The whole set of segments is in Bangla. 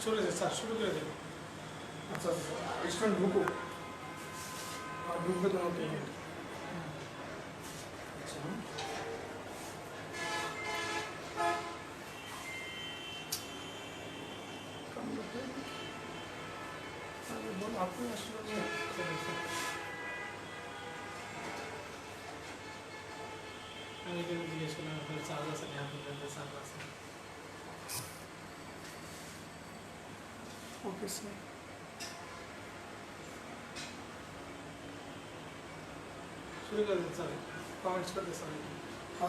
চলে যায় স্যার, শুরু করে দেন। আচ্ছা স্টুডেন্ট ঢুকো আর ঢুকবে তোমার পেমেন্ট। আচ্ছা আপনি আসলে আমি কিন্তু জিজ্ঞেস করলাম আপনার চার্জ আছে না, আপনার চার্জ আছে। Okay sir. শুরু করে দেন স্যার, কমেন্টস করতে স্যার।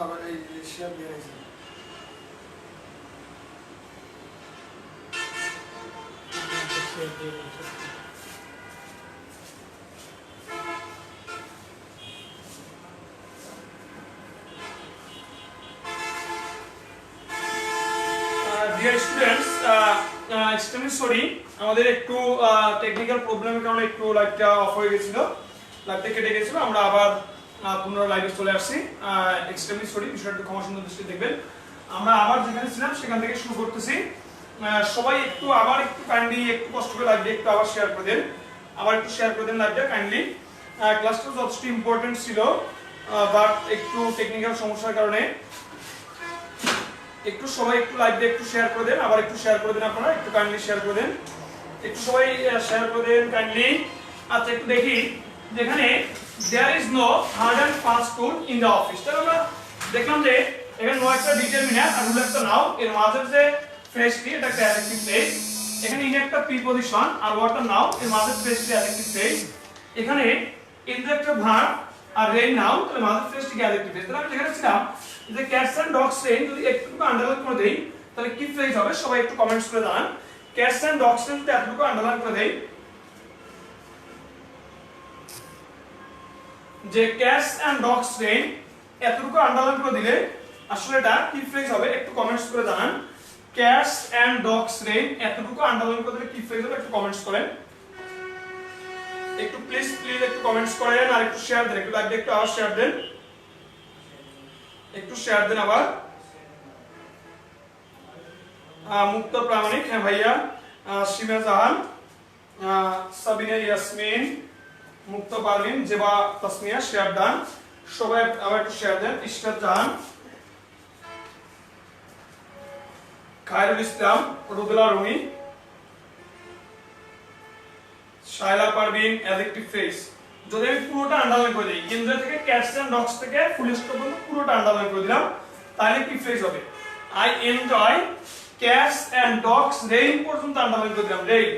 আবার এই শেয়ার দিয়ে রাখছি। শেয়ার দিয়ে দিন। ডিয়ার স্টুডেন্টস, এক্সট্রিমলি সরি, আমাদের একটু টেকনিক্যাল প্রবলেমের কারণে একটু লাইভটা অফ হয়ে গেছিল, লাইভটা কেটে গেছিল। আমরা আবার পুনরায় লাইভে চলে আসছি। এক্সট্রিমলি সরি, বিষয়টা একটু ক্ষমা সুন্দর দৃষ্টিতে দেখবেন। আমরা আবার যেখানে ছিলাম সেখান থেকে শুরু করতেছি। সবাই একটু আবার একটু কাইন্ডলি একটু কষ্ট করে লাইভটা একটু আবার শেয়ার করে দেন, আবার একটু শেয়ার করে দেন লাইভটা কাইন্ডলি। ক্লাসটা যথেষ্ট ইম্পর্টেন্ট ছিল, বাট একটু টেকনিক্যাল সমস্যার কারণে একটু সবাই একটু লাইভে একটু শেয়ার করে দেন, আবার একটু শেয়ার করে দেন, আপনারা একটু কাইন্ডলি শেয়ার করে দেন, একটু সবাই শেয়ার করে দেন কাইন্ডলি। আচ্ছা একটু দেখি, যেখানে there is no hard and fast rule in the office. তাহলে আমরা দেখলাম যে এখানে নো একটা ডিটারমিনার আর রুল একটা নাও, এর মাঝে যে ফ্রেজটি এটা একটা অ্যাডজেক্টিভ ফ্রেজ, এখানে ইন একটা প্রিপজিশন আর ওয়াটার নাও, এর মাঝে ফ্রেজটি অ্যাডজেক্টিভ ফ্রেজ, এখানে ইন একটা ভার্ব আর রেইন নাও, তাহলে মাঝে ফ্রেজটি অ্যাডজেক্টিভ ফ্রেজ। তাহলে আমি যেখানে ছিলাম যে ক্যাটস এন্ড ডগস রেইন, যদি একটু আন্ডারলাইন করে দেই তাহলে কি ফ্রেজ হবে, সবাই একটু কমেন্টস করে জানান। ক্যাটস এন্ড ডগস রেইন তে এতটুকু আন্ডারলাইন করে দেই, যে ক্যাটস এন্ড ডগস রেইন এতটুকু আন্ডারলাইন করে দিলে আসলে এটা কি ফ্রেজ হবে, একটু কমেন্টস করে জানান। ক্যাটস এন্ড ডগস রেইন এতটুকু আন্ডারলাইন করে দিলে কি ফ্রেজ হবে, একটু কমেন্টস করেন, একটু প্লিজ একটু কমেন্টস করেন, আর একটু শেয়ার দেন, একটু লাইক দিয়ে একটু আবার শেয়ার দেন, একটু শেয়ার দেন আবার। মুক্ত প্রামাণিক, হ্যাঁ ভাইয়া, সীমা জাহান, সাবিনা ইয়াসমিন, মুক্ত পারভিন, জেবা তাসমিয়া, শেয়ার ডান, সবাই আবার একটু শেয়ার দেন। Ishrat Jahan, Khairul Islam, Rubela Rumi, Shaila Parvin, adjective phrase. যদি আমি পুরোটা আন্ডারলাইন করে দিই, এনজয় থেকে ক্যাটস এন্ড ডগস থেকে ফুল স্টপ পর্যন্ত পুরোটা আন্ডারলাইন করে দিলাম, তাহলে কি ফ্রেজ হবে? I enjoy cats and dogs rain পর্যন্ত আন্ডারলাইন করে দিলাম, রেইন।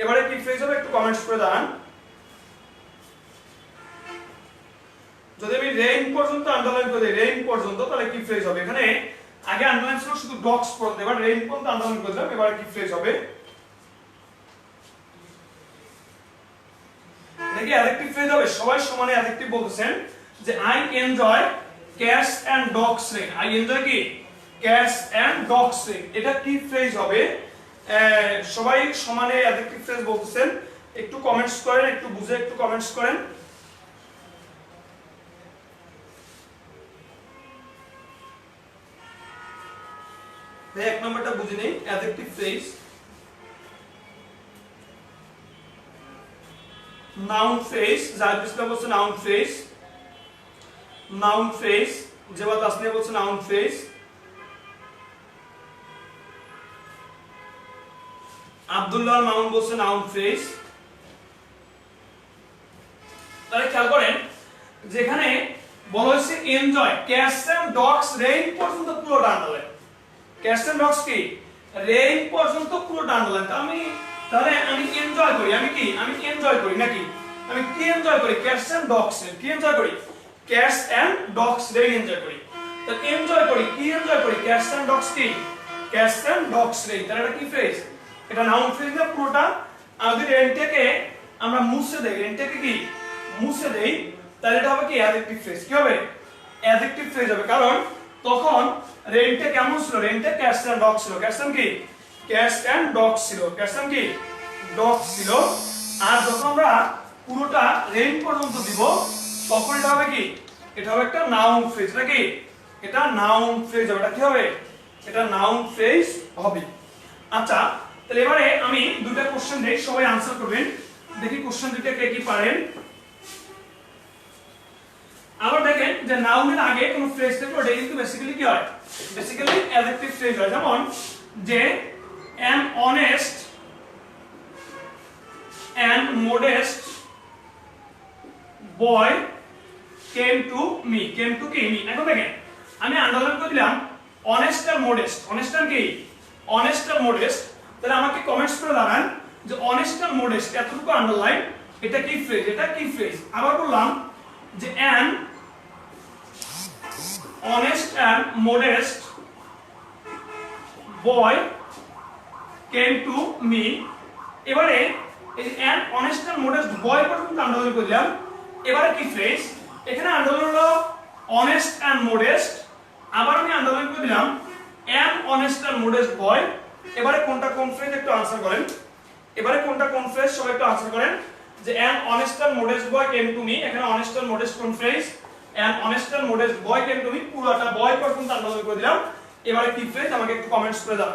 এবারে কি ফ্রেজ হবে, একটু কমেন্টস করে জানান। যদি আমি রেইন পর্যন্ত আন্ডারলাইন করে দিই, রেইন পর্যন্ত, তাহলে কি ফ্রেজ হবে? এখানে আগে আন্ডারলাইন ছিল শুধু ডগস পর্যন্ত, এবার রেইন পর্যন্ত আন্ডারলাইন করে দিলাম, এবারে কি ফ্রেজ হবে? দেখি অ্যাডজেক্টিভ ফ্রেজ হবে, সবাই সমানে অ্যাডজেক্টিভ বলতেছেন যে I enjoy cats and dogs rain. I enjoy কি ক্যাটস এন্ড ডগস রেইন, এটা কি ফ্রেজ হবে? সবাই সমানে অ্যাডজেক্টিভ ফ্রেজ বলতেছেন, একটু কমেন্টস করেন, একটু বুঝে একটু কমেন্টস করেন। এক নম্বরটা বুঝে নেই, adjective phrase. Noun phrase, Zahid Islam বলছে noun phrase, noun phrase, Zeba Tasnia বলছে নাউন ফ্রেজ, আব্দুল্লাহ মামুন বলছে নাউন ফ্রেজ। তাহলে খেয়াল করেন, যেখানে বলা হয়েছে enjoy cats and dogs rain পর্যন্ত পুরোটা আন্ডারলাইন, ক্যাটস এন্ড ডগস কি রেইন পর্যন্ত পুরোটা আন্ডারলাইন। তাহলে আমি এনজয় করি, আমি কি আমি এনজয় করি নাকি আমি কি এনজয় করি? ক্যাটস এন্ড ডগস রেইন কি এনজয় করি? Cats and dogs rain enjoy করি। তাহলে এনজয় করি কি এনজয় করি? ক্যাটস এন্ড ডগস কি ক্যাটস এন্ড ডগস রেইন। তাহলে এটা কি ফ্রেজ? এটা নাউন ফ্রেজ না পুরোটা। আমাদের রেইনটাকে আমরা মুছে দেই, রেইনটাকে কি মুছে দেই, তাহলে এটা হবে কি অ্যাডজেক্টিভ ফ্রেজ। কি হবে? অ্যাডজেক্টিভ ফ্রেজ হবে, কারণ তখন রেইনটা কেমন ছিল? রেইনটা ক্যাটস এন্ড ডগস ছিল, ক্যাটস এন্ড কি ক্যাটস এন্ড ডগস ছিল, ক্যাটস এন্ড কি ডগস ছিল। আর যখন আমরা পুরোটা রেইন পর্যন্ত দিব তখন এটা হবে কি এটা হবে একটা নাউন ফ্রেজ। এটা কি এটা নাউন ফ্রেজ হবে, এটা কি হবে? এটা নাউন ফ্রেজ হবে। আচ্ছা তাহলে এবারে আমি দুটো কোশ্চেন দেই, সবাই आंसर করবেন, দেখি কোশ্চেন দুটো কে কি পারেন। আবার দেখেন যে নাউনের আগে কোন ফ্রেজ থাকলে ওটা কিন্তু বেসিক্যালি কি হয়, বেসিক্যালি অ্যাডজেক্টিভ ফ্রেজ হয়। যেমন যে an honest and modest boy came to me, came to কি me। এখন দেখেন আমি আন্ডারলাইন করে দিলাম honest and modest, honest and কি, honest and modest। তাহলে আমাকে কমেন্টস করে জানান যে honest and modest এতটুকু আন্ডারলাইন এটা কি ফ্রেজ, এটা কি ফ্রেজ। আবার বললাম যে an honest and modest boy came to me। এবারে এই an honest and modest boy পর্যন্ত আন্ডারলাইন করে দিলাম। এবারে কি ফ্রেজ, এখানে আন্ডারলাইন হলো honest and modest, আবার আমি আন্ডারলাইন করে দিলাম an honest and modest boy। এবারে কোনটা কোন ফ্রেজ একটু आंसर করেন, এবারে কোনটা কোন ফ্রেজ সবাই একটু आंसर করেন। যে an honest and modest boy came to me, এখানে honest and modest কোন phrase, an honest and modest boy came to me, পুরোটা boy পর্যন্ত আন্ডারলাইন করে দিলাম। এবারে কি ফ্রেজ আমাকে একটু কমেন্টস করে দাও,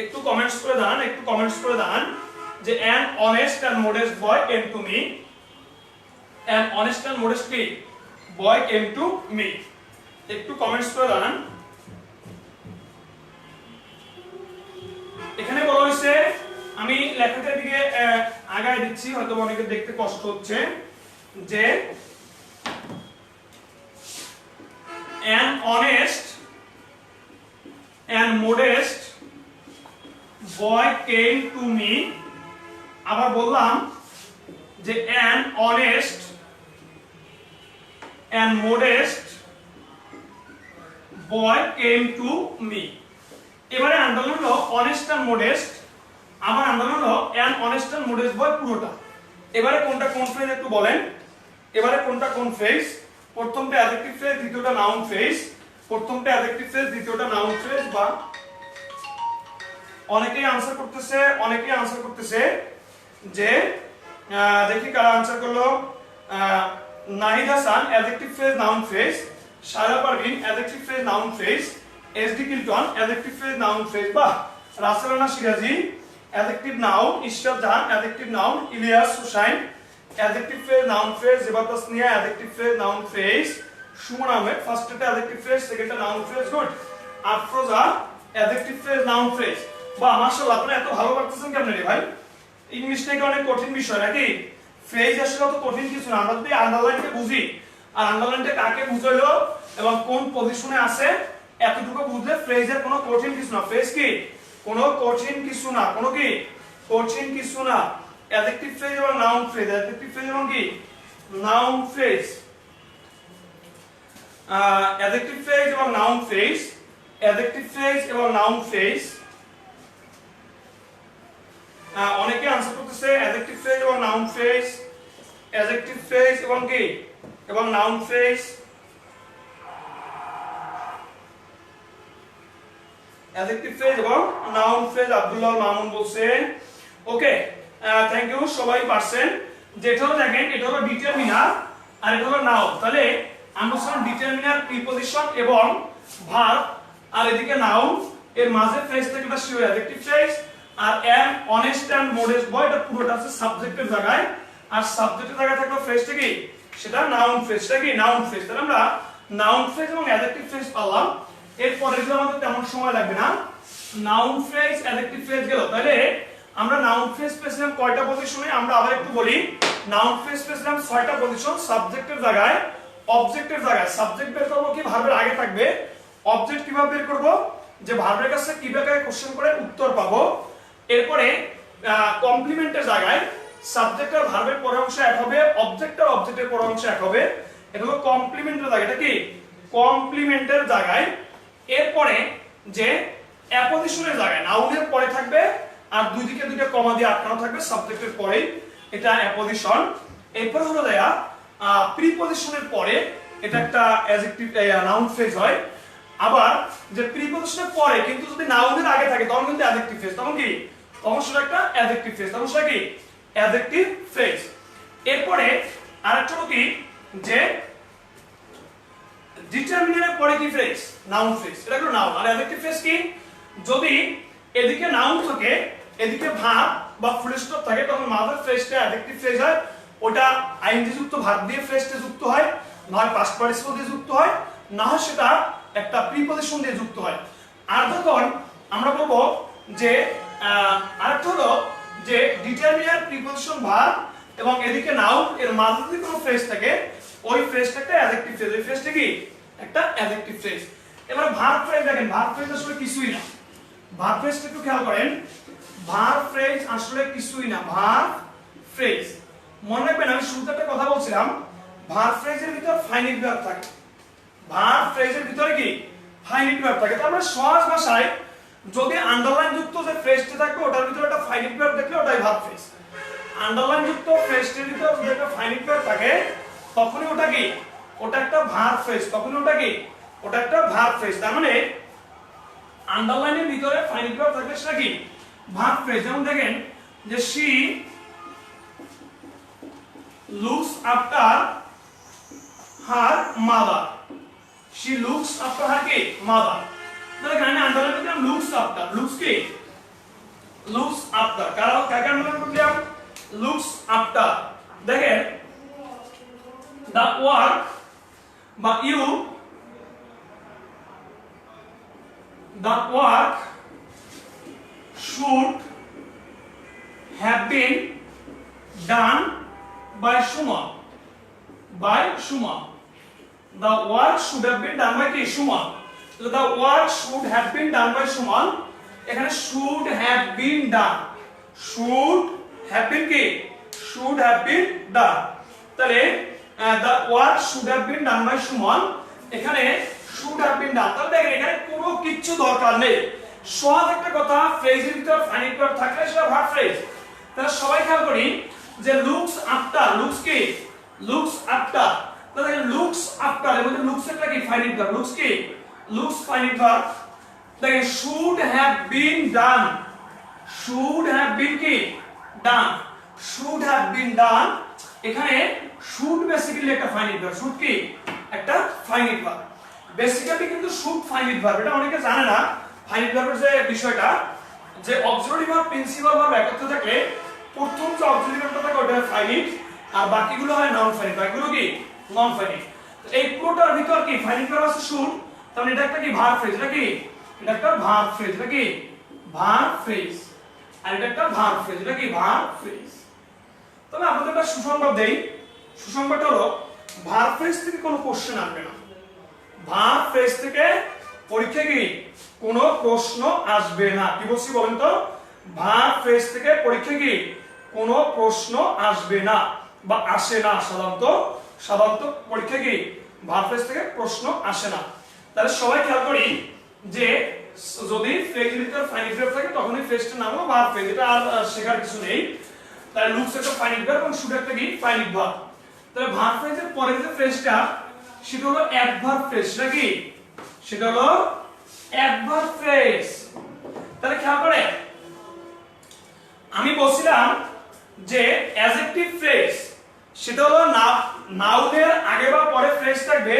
একটু কমেন্টস করে দাঁড়ান, একটু কমেন্টস করে দাঁড়ান যে an honest and modest boy came to me, an honest and modest boy came to me, একটু কমেন্টস করে দাঁড়ান। এখানে বলা হয়েছে, আমি লেখাটার দিকে আগায় দিচ্ছি, হয়তো অনেকের দেখতে কষ্ট হচ্ছে, যে an honest and modest boy came to me। আবার বললাম যে an honest and modest boy came to me। এবারে আন্ডারলাইন হলো honest and modest, আবার আন্ডারলাইন হলো an honest and modest boy পুরোটা। এবারে কোনটা কোন ফ্রেজ একটু বলেন, এবারে কোনটা কোন ফ্রেজ, প্রথমটা অ্যাডজেক্টিভ ফ্রেজ, দ্বিতীয়টা নাউন ফ্রেজ, প্রথমটা অ্যাডজেক্টিভ ফ্রেজ, দ্বিতীয়টা নাউন ফ্রেজ। বা অনেকেই आंसर করতেছে, অনেকেই आंसर করতেছে যে দেখি কারা आंसर করলো। Nahid Hasan adjective phrase noun phrase, Sara Parvin adjective phrase noun phrase, SD কিল্টন অ্যাডজেক্টিভ ফ্রেজ নাউন ফ্রেজ। বা Raselana Siraji adjective noun, Ishrat Jahan adjective noun, Ilias Hussain adjective phrase noun phrase, জেবাত Tasnia adjective phrase noun phrase, Suman Ahmed ফার্স্টটা অ্যাডজেক্টিভ ফ্রেজ, সেকেন্ডটা noun phrase. Good. Afroza adjective phrase noun phrase. বা মাশাআল্লাহ, আপনারা এত ভালো পারতেছেন কেমনে রে ভাই? ইংলিশটা কি অনেক কঠিন বিষয় নাকি? ফ্রেজ আসলে অত কঠিন কিছু না, আমরা যদি আন্ডারলাইনকে বুঝি, আর আন্ডারলাইনটা কাকে বুঝাইলো এবং কোন পজিশনে আছে এতটুকু বুঝলে ফ্রেজের কোনো কঠিন কিছু না। ফ্রেজ কি কোনো কঠিন কিছু না, কোনো কি কঠিন কিছু না। অ্যাডজেক্টিভ ফ্রেজ এবং নাউন ফ্রেজ, অ্যাডজেক্টিভ ফ্রেজ এবং কি নাউন ফ্রেজ, অ্যাডজেক্টিভ ফ্রেজ এবং নাউন ফ্রেজ, অ্যাডজেক্টিভ ফ্রেজ এবং নাউন ফ্রেজ। অনেকে आंसर করতেছে অ্যাডজেক্টিভ ফ্রেজ এবং নাউন ফ্রেজ, অ্যাডজেক্টিভ ফ্রেজ এবং কি এবং নাউন ফ্রেজ, অ্যাডজেক্টিভ ফ্রেজ এবং নাউন ফ্রেজ। আব্দুল্লাহ মামুন বলছে ওকে, থ্যাংক ইউ, সবাই পারছেন। যেটা হলো দেখেন, এটা হলো ডিটারমিনার আর এটা হলো নাউন। তাহলে আমরা শুনুন ডিটারমিনার প্রিপজিশন এবং ভার্ব, আর এদিকে নাউন, এর মাঝে ফ্রেজ থেকে এটা শিওর অ্যাডজেক্টিভ ফ্রেজ। আর an honest and modest boy এটা পুরোটা আছে সাবজেক্টের জায়গায়, আর সাবজেক্টের জায়গায় থাকলো ফ্রেজটা কি সেটা নাউন ফ্রেজটা কি নাউন ফ্রেজ। তাহলে আমরা নাউন ফ্রেজ এবং অ্যাডজেক্টিভ ফ্রেজ পারলাম। এরপর এগুলো আমাদের তেমন সময় লাগবে না, নাউন ফ্রেজ অ্যাডজেক্টিভ ফ্রেজ গেল। তাহলে আমরা নাউন ফ্রেজ পেয়েছিলাম কয়টা পজিশনে, আমরা আবার একটু বলি। নাউন ফ্রেজ পেয়েছিলাম 6টা পজিশন, সাবজেক্টের জায়গায়, অবজেক্টের জায়গায়। সাবজেক্ট বের করব কি ভার্বের আগে থাকবে, অবজেক্ট কিভাবে বের করব, যে ভার্বের কাছে কিভাবে কোশ্চেন করে উত্তর পাবো। এরপরে কমপ্লিমেন্টের জায়গায় সাবজেক্ট আর ভার্বের পরের অংশ এক হবে, অবজেক্ট আর অবজেক্টের পরের অংশ এক হবে। এটা হলো কমপ্লিমেন্টের জায়গা, এটা কি কমপ্লিমেন্টের জায়গায়। এরপরে যে অ্যাপোজিশনের জায়গায় নাউনের পরে থাকবে আর দুই দিকে দুইটা কমা দিয়ে আটকানো থাকবে সাবজেক্টের পরে, এটা অ্যাপোজিশন। এরপর হলো দেয়া প্রিপজিশনের পরে, এটা একটা অ্যাডজেক্টিভ নাউন ফ্রেজ হয়। আবার যে প্রিপজিশনের পরে কিন্তু যদি নাউনের আগে থাকে তখন কিন্তু অ্যাডজেক্টিভ ফ্রেজ, তখন কি তখন সেটা একটা অ্যাডজেক্টিভ ফ্রেজ, তখন সেটা কি অ্যাডজেক্টিভ ফ্রেজ। এরপরে আরেকটা হলো কি যে ডিটারমিনারের পরে কি ফ্রেজ নাউন ফ্রেজ, এটা হলো নাউন। আর অ্যাডজেক্টিভ ফ্রেজ কি যদি এদিকে নাউন থাকে, এদিকে ভার্ব বা ফুল স্টপ থাকে, তখন মাদার ফ্রেজটা অ্যাডজেক্টিভ ফ্রেজ হয়। ওটা আইএনজি যুক্ত ভার্ব দিয়ে ফ্রেজটা যুক্ত হয়, নয় পাস্ট পার্টিসিপল দিয়ে যুক্ত হয়, না হয় সেটা একটা প্রিপজিশন দিয়ে যুক্ত হয়। আর যখন আমরা বলবো যে আরেকটা হলো যে ডিটারমিনার প্রিপজিশন ভার্ব এবং এদিকে নাউন, এর মাঝে যদি কোনো ফ্রেজ থাকে ওই ফ্রেজটা একটা অ্যাডজেক্টিভ ফ্রেজ, ওই ফ্রেজটা কি একটা অ্যাডজেক্টিভ ফ্রেজ। এবার ভার্ব ফ্রেজ দেখেন, ভার্ব ফ্রেজ আসলে কিছুই না। ভার্ব ফ্রেজটা একটু খেয়াল করেন, ভার্ব ফ্রেজ আসলে কিছুই না। ভার্ব ফ্রেজ মনে রাখবেন, আমি শুরুতে একটা কথা বলছিলাম, ভার্ব ফ্রেজের ভিতর ফাইনাইট ভার্ব থাকে। ভার্ব ফ্রেজের ভিতরে কি ফাইনাইট ভার্ব থাকে। তার মানে সহজ ভাষায় যদি আন্ডারলাইন যুক্ত যে ফ্রেজটা থাকবে ওটার ভিতরে একটা ফাইনাইট ভার্ব দেখলে ওটাই ভার্ব ফ্রেজ। আন্ডারলাইন যুক্ত ফ্রেজটির ভিতরে যদি একটা ফাইনাইট ভার্ব থাকে তখনই ওটা কি, ওটা একটা ভার্ব ফ্রেজ। তখনই ওটা কি, ওটা একটা ভার্ব ফ্রেজ। তার মানে আন্ডারলাইনের ভিতরে ফাইনাইট ভার্ব থাকলে সেটা কি ভার্ব ফ্রেজ। যেমন দেখেন যে she looks after her mother, she looks after her কি mother। তাহলে এখানে আন্ডারলাইন করলাম looks after, looks কি looks after, কারণ কাকে আন্ডারলাইন করলাম looks after। দেখেন the work বা you, the work should have been done by Shuma, by Shuma। The work should have been done by কি Shuma। So the work should have been done by Shuma, এখানে should have been done, should have been কি should have been done। তাহলে the work should have been done by Shuma, এখানে should have been done। তাহলে দেখেন এখানে কোনো কিচ্ছু দরকার নেই। সহজ একটা কথা, ফ্রেজের ভিতর ফাইনাইট ভার্ব থাকলে সেটা ভার্ব ফ্রেজ। তাহলে সবাই খেয়াল করি যে লুকস আফটার, লুকস কি লুকস আফটার। তাহলে লুকস আফটার এর মধ্যে লুকস একটা কি ফাইনাইট ভার্ব, লুকস কি লুকস ফাইনাইট ভার্ব। দেখেন should have been done, should have been কি ডান, শুড হ্যাভ বিন ডান। এখানে শুড বেসিক্যালি একটা ফাইনাইট ভার্ব, শুড কি একটা ফাইনাইট ভার্ব। বেসিক্যালি কিন্তু শুড ফাইনাইট ভার্ব, এটা অনেকে জানে না। ফাইনাইট ভার্বের যে বিষয়টা, যে অক্সিলারি ভার্ব প্রিন্সিপাল ভার্ব একত্রে থাকলে প্রথম যে অক্সিলারি ভার্বটা থাকে ওটা ফাইনাইট, আর বাকিগুলো হয় নন ফাইনাইট, বাকিগুলো কি নন ফাইনাইট। তো এই পুরোটার ভিতর কি ফাইনাইট ভার্ব আছে শুড, তাহলে এটা একটা কি ভার্ব ফ্রেজ, এটা কি এটা একটা ভার্ব ফ্রেজ, এটা কি ভার্ব ফ্রেজ। আর এটা একটা ভার্ব ফ্রেজ, এটা কি ভার্ব ফ্রেজ। তবে আপনাদের একটা সুসংবাদ দেই, সুসংবাদটা হলো ভার্ব ফ্রেজ থেকে কোনো কোশ্চেন আসবে না। ভার্ব ফ্রেজ থেকে পরীক্ষায় কি কোনো প্রশ্ন আসবে না। কি বলছি বলেন তো, ভার্ব ফ্রেজ থেকে পরীক্ষায় কি কোনো প্রশ্ন আসবে না বা আসে না। সাধারণত পরীক্ষায় কি ভার্ব ফ্রেজ থেকে প্রশ্ন আসে না। তাহলে সবাই খেয়াল করি যে যদি ফ্রেজের ভিতর ফাইনাইট ভার্ব থাকে তখনই ফ্রেজটার নাম হলো ভার্ব ফ্রেজ, এটা আর শেখার কিছু নেই। তাহলে লুকস একটা ফাইনাইট ভার্ব এবং শুড একটা কি ফাইনাইট ভার্ব। তাহলে ভার্ব ফ্রেজের পরের যে ফ্রেজটা সেটা হলো অ্যাডভার্ব ফ্রেজ, সেটা কি সেটা হলো অ্যাডভার্ব ফ্রেজ। তাহলে খেয়াল করে আমি বলছিলাম যে অ্যাডজেক্টিভ ফ্রেজ সেটা হলো নাউনের আগে বা পরে ফ্রেজ থাকবে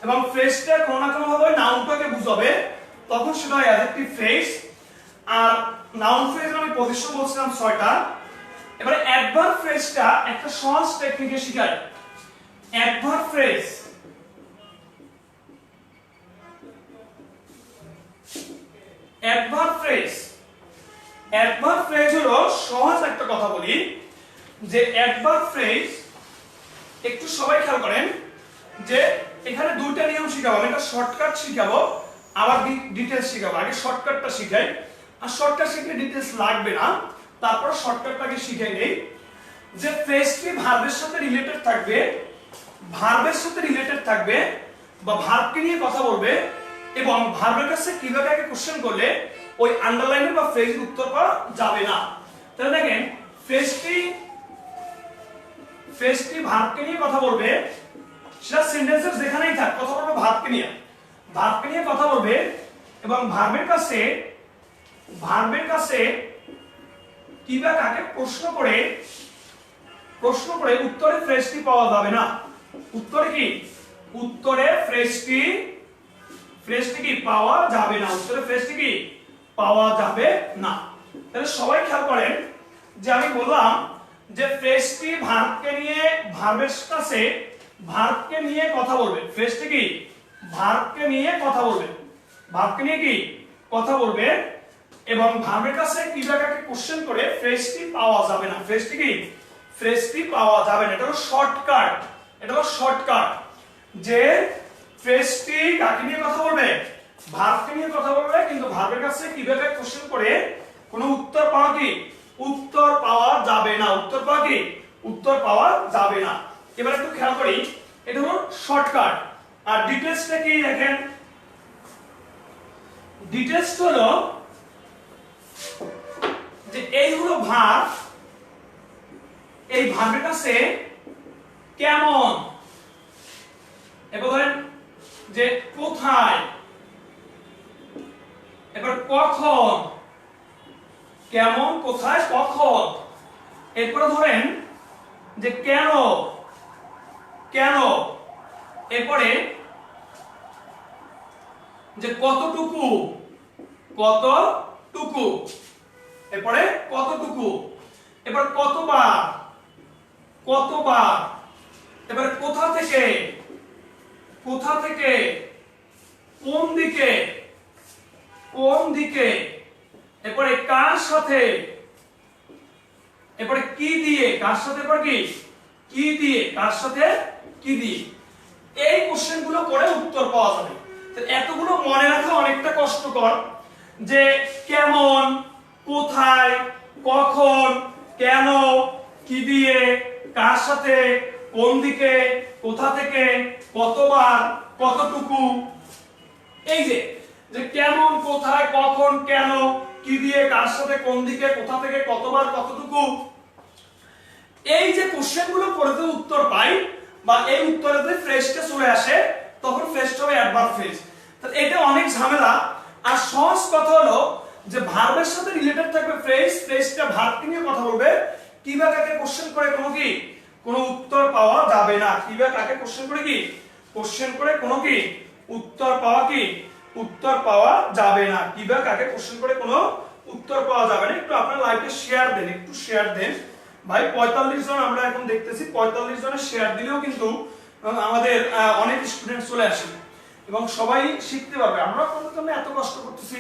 এবং ফ্রেজটা কোনো না কোনো ভাবে নাউনটাকে বুঝাবে, তখন সেটা হয় অ্যাডজেক্টিভ ফ্রেজ। আর নাউন ফ্রেজের আমি পজিশন বলছিলাম 6টা। এবারে অ্যাডভার্ব ফ্রেজটা একটা সহজ টেকনিকে শেখায়। Adverb phrase, adverb phrase, adverb phrase হলো সহজ একটা কথা বলি যে অ্যাডভার্ব ফ্রেজ একটু সবাই খেয়াল করেন যে এখানে দুইটা নিয়ম শিখাবো। আমি একটা শর্টকাট শিখাবো আবার ডিটেইলস শিখাবো। আগে শর্টকাটটা শিখাই, আর শর্টকাট শিখলে ডিটেইলস লাগবে না, তারপর শর্টকাটটাকে শিখাই নেই। যে ফ্রেজটি ভার্বের সাথে রিলেটেড থাকবে, ভার্বের সাথে রিলেটেড থাকবে বা ভার্বকে নিয়ে কথা বলবে এবং ভার্বের কাছে কিভাবে আগে কোশ্চেন করলে ওই আন্ডারলাইনের বা ফ্রেজের উত্তর পাওয়া যাবে না। তাহলে দেখেন ফ্রেজটি ভার্বকে নিয়ে কথা বলবে, সেটা সেন্টেন্সের যেখানেই থাক কথা বলবে ভার্বকে নিয়ে কথা বলবে এবং ভার্বের কাছে কিভাবে কাকে প্রশ্ন করে উত্তরে ফ্রেজটি পাওয়া যাবে না। উত্তরে ফ্রেজটি কি পাওয়া যাবে না, উত্তরে ফ্রেজটি কি পাওয়া যাবে না। তাহলে সবাই খেয়াল করেন যে আমি বললাম যে ফ্রেজটি ভার্বকে নিয়ে, ভার্বের কাছে ভার্বকে নিয়ে কথা বলবে। ফ্রেজটি কি ভার্বকে নিয়ে কথা বলবে, ভার্বকে নিয়ে কি কথা বলবে, এবং ভার্বের কাছে ক্রিয়াটাকে কোশ্চেন করে ফ্রেজটি পাওয়া যাবে না। ফ্রেজটি কি ফ্রেজটি পাওয়া যাবে না। এটা হলো শর্টকাট, এটা হলো শর্টকাট যে ফ্রেজটি কাকে নিয়ে কথা বলবে, ভার্বকে নিয়ে কথা বলবে, কিন্তু ভার্বের কাছে কিভাবে কোশ্চেন করে কোনো উত্তর পাওয়া কি উত্তর পাওয়া যাবে না। উত্তর পাওয়া কি উত্তর পাওয়া যাবে না। এবার একটু খেয়াল করি, এটা হলো শর্টকাট। আর ডিটেইলসটা কি দেখেন, ডিটেইলস হলো যে এই হলো ভার্ব, এই ভার্বের কাছে কেমন, এবার ধরেন যে কোথায়, এবার কখন, কেমন কোথায় কখন, এরপরে ধরেন যে কেন, কেন, এরপরে যে কতটুকু, কতটুকু, এরপরে কতটুকু, এবার কতবার, কতবার, এবার কোথা থেকে, কোথা থেকে, কোন দিকে, কোন দিকে, এরপরে কার সাথে, এরপরে কি দিয়ে, কার সাথে, এরপর কি দিয়ে, কার সাথে কি দিয়ে। এই কোশ্চেন গুলো করে উত্তর পাওয়া যাবে। তো এতগুলো মনে রাখা অনেকটা কষ্টকর, যে কেমন, কোথায়, কখন, কেন, কি দিয়ে, কার সাথে, কোন দিকে, কোথা থেকে, কতবার, কতটুকু। এই যে যে কেমন, কোথায়, কখন, কেন, কি দিয়ে, কার সাথে, কোন দিকে, কোথা থেকে, কতবার, কতটুকু, এই যে কোশ্চেন গুলো করে তো উত্তর পাই, বা এই উত্তরে যদি ফ্রেজটা চলে আসে তখন ফ্রেজটা হবে অ্যাডভার্ব ফ্রেজ। তো এটা অনেক ঝামেলা। আর সহজ কথা হলো যে ভার্বের সাথে রিলেটেড থাকবে ফ্রেজ, ফ্রেজটা ভার্বকে নিয়ে কথা বলবে, কিবা কাকে কোশ্চেন করে কোনো কি কোনো উত্তর পাওয়া যাবে না। কিবা কাকে কোশ্চেন করে কি কোশ্চেন করে কোনো কি উত্তর পাওয়া কি উত্তর পাওয়া যাবে না। কিবা কাকে কোশ্চেন করে কোনো উত্তর পাওয়া যাবে না। একটু আপনার লাইভে শেয়ার দেন, একটু শেয়ার দেন ভাই। 45 জন আমরা এখন দেখতেছি, 45 জনের শেয়ার দিলেও কিন্তু আমাদের অনেক স্টুডেন্ট চলে আসে এবং সবাই শিখতে পারবে। আমরা কোনো এত কষ্ট করতেছি,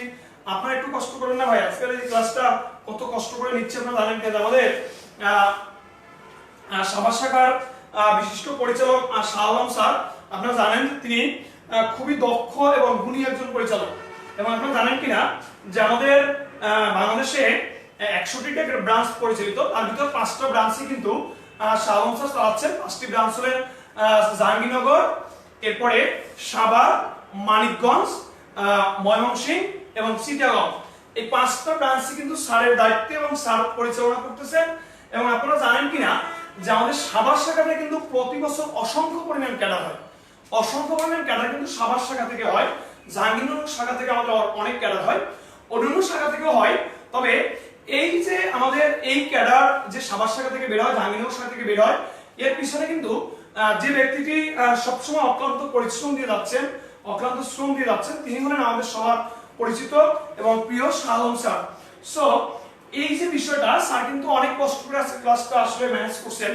আপনারা একটু কষ্ট করেন না ভাই। আজকের এই ক্লাসটা কত কষ্ট করে নিচ্ছে আপনারা জানেন কিনা। আমাদের সাভার শাখার বিশিষ্ট পরিচালক শাহ আলম স্যার, আপনারা জানেন তিনি খুবই দক্ষ এবং গুণী একজন পরিচালক। এবং আপনারা জানেন কিনা যে আমাদের বাংলাদেশে 100টি ব্রাঞ্চ পরিচালিত, তার ভিতর 5টা ব্রাঞ্চই কিন্তু শাহ আলম স্যার চালাচ্ছেন। 5টি ব্রাঞ্চ হলেন জাহাঙ্গীরনগর, এরপরে সাভার, মানিকগঞ্জ, ময়মনসিংহ এবং চিটাগং। এই 5টা ব্রাঞ্চই কিন্তু স্যারের দায়িত্বে এবং স্যার পরিচালনা করতেছেন। এবং আপনারা জানেন কিনা যে আমাদের সাভার শাখাতে কিন্তু প্রতি বছর অসংখ্য পরিমাণ ক্যাডার হয়, অসংখ্য পরিমাণ ক্যাডার কিন্তু সাভার শাখা থেকে হয়। জাহাঙ্গীরনগর শাখা থেকে আমাদের অনেক ক্যাডার হয়, অন্যান্য শাখা থেকেও হয়। তবে এই যে আমাদের এই ক্যাডার যে সাভার শাখা থেকে বের হয়, জাহাঙ্গীরনগর শাখা থেকে বের হয়, এর পিছনে কিন্তু যে ব্যক্তিটি সবসময় অক্লান্ত পরিশ্রম দিয়ে যাচ্ছেন, অক্লান্ত শ্রম দিয়ে যাচ্ছেন, তিনি হলেন আমাদের সবার পরিচিত এবং প্রিয় শাহ আলম স্যার। সো এই যে বিষয়টা স্যার কিন্তু অনেক কষ্ট করে আজকে ক্লাসটা আসলে ম্যানেজ করছেন।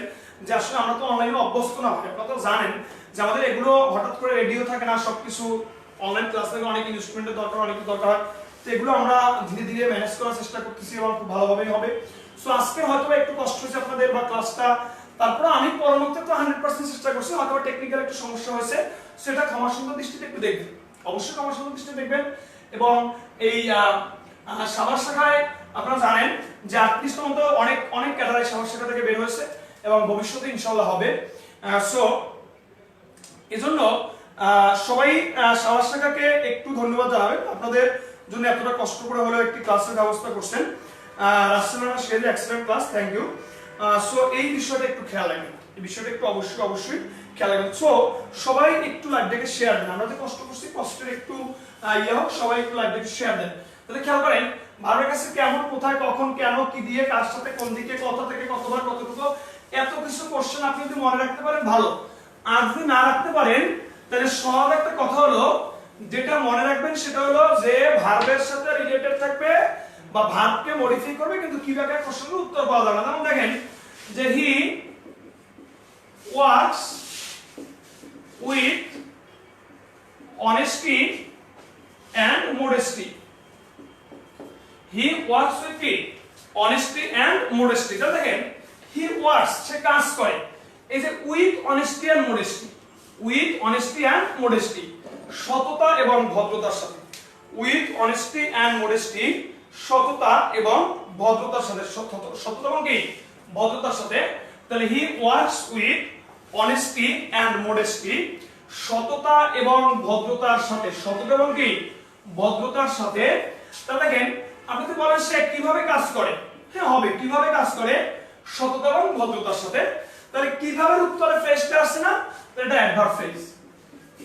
যে আসলে আমরা তো অনলাইনে অভ্যস্ত না হয়, আপনারা তো জানেন যে আমাদের এগুলো হঠাৎ করে রেডিও থাকে না, সবকিছু অনলাইন ক্লাস থেকে অনেক ইনস্ট্রুমেন্টের দরকার, অনেক দরকার হয়। তো এগুলো আমরা ধীরে ধীরে ম্যানেজ করার চেষ্টা করতেছি এবং খুব ভালোভাবেই হবে। সো আজকে হয়তো একটু কষ্ট হয়েছে আপনাদের বা ক্লাসটা, তারপরে আমি পরবর্তীতে তো 100% চেষ্টা করছি, হয়তো টেকনিক্যাল একটু সমস্যা হয়েছে, সেটা ক্ষমাসুন্দর দৃষ্টিতে একটু দেখবেন, অবশ্যই ক্ষমাসুন্দর দৃষ্টিতে দেখবেন। এবং এই সাভার শাখায় আপনারা জানেন যে 38টার মতো অনেক অনেক ক্যাডার সাভার শাখা থেকে বের হয়েছে এবং ভবিষ্যতে ইনশাআল্লাহ হবে। সো এজন্য সবাই সাভার শাখাকে একটু ধন্যবাদ জানাবেন, আপনাদের জন্য এতটা কষ্ট করে হলেও একটি ক্লাসের ব্যবস্থা করছেন। Raselana Sheri excellent class, thank you. So এই বিষয়টা একটু খেয়াল রাখবেন, এই বিষয়টা একটু অবশ্যই খেয়াল রাখবেন। সো সবাই একটু লাইভটাকে শেয়ার দেন, আমরা যে কষ্ট করছি কষ্টের একটু হোক, সবাই একটু লাইভটাকে শেয়ার দেন। তাহলে খেয়াল করেন ভার্বের কাছে কেমন, কোথায়, কখন, কেন, কি দিয়ে, কার সাথে, কোন দিকে, কোথা থেকে, কতবার, কতটুকু, এত কিছু কোশ্চেন আপনি যদি মনে রাখতে পারেন ভালো। আর যদি না রাখতে পারেন তাহলে সহজ একটা কথা হলো যেটা মনে রাখবেন সেটা হলো যে ভার্বের সাথে রিলেটেড থাকবে বা ভার্বকে মডিফাই করবে, কিন্তু কিভাবে কোশ্চেনের উত্তর পাওয়া যাবে না। যেমন দেখেন যে he works with honesty and modesty. He works with কি অনেস্টি এন্ড মডেস্টি। তাহলে দেখেন হি ওয়ার্কস সে কাজ করে, এই যে with honesty and modesty, with honesty and modesty সততা এবং ভদ্রতার সাথে, উইথ অনেস্টি এন্ড মডেস্টি সততা এবং ভদ্রতার সাথে, সততা এবং কি ভদ্রতার সাথে। তাহলে he works with honesty and modesty সততা এবং ভদ্রতার সাথে, সততা এবং কি ভদ্রতার সাথে। তাহলে দেখেন আপনি তো বলেন সে কিভাবে কাজ করে, হ্যাঁ হবে কিভাবে কাজ করে সততা এবং ভদ্রতার সাথে। তাহলে কিভাবে উত্তরে ফ্রেজটা আসছে না, এটা অ্যাডভার্ব ফ্রেজ।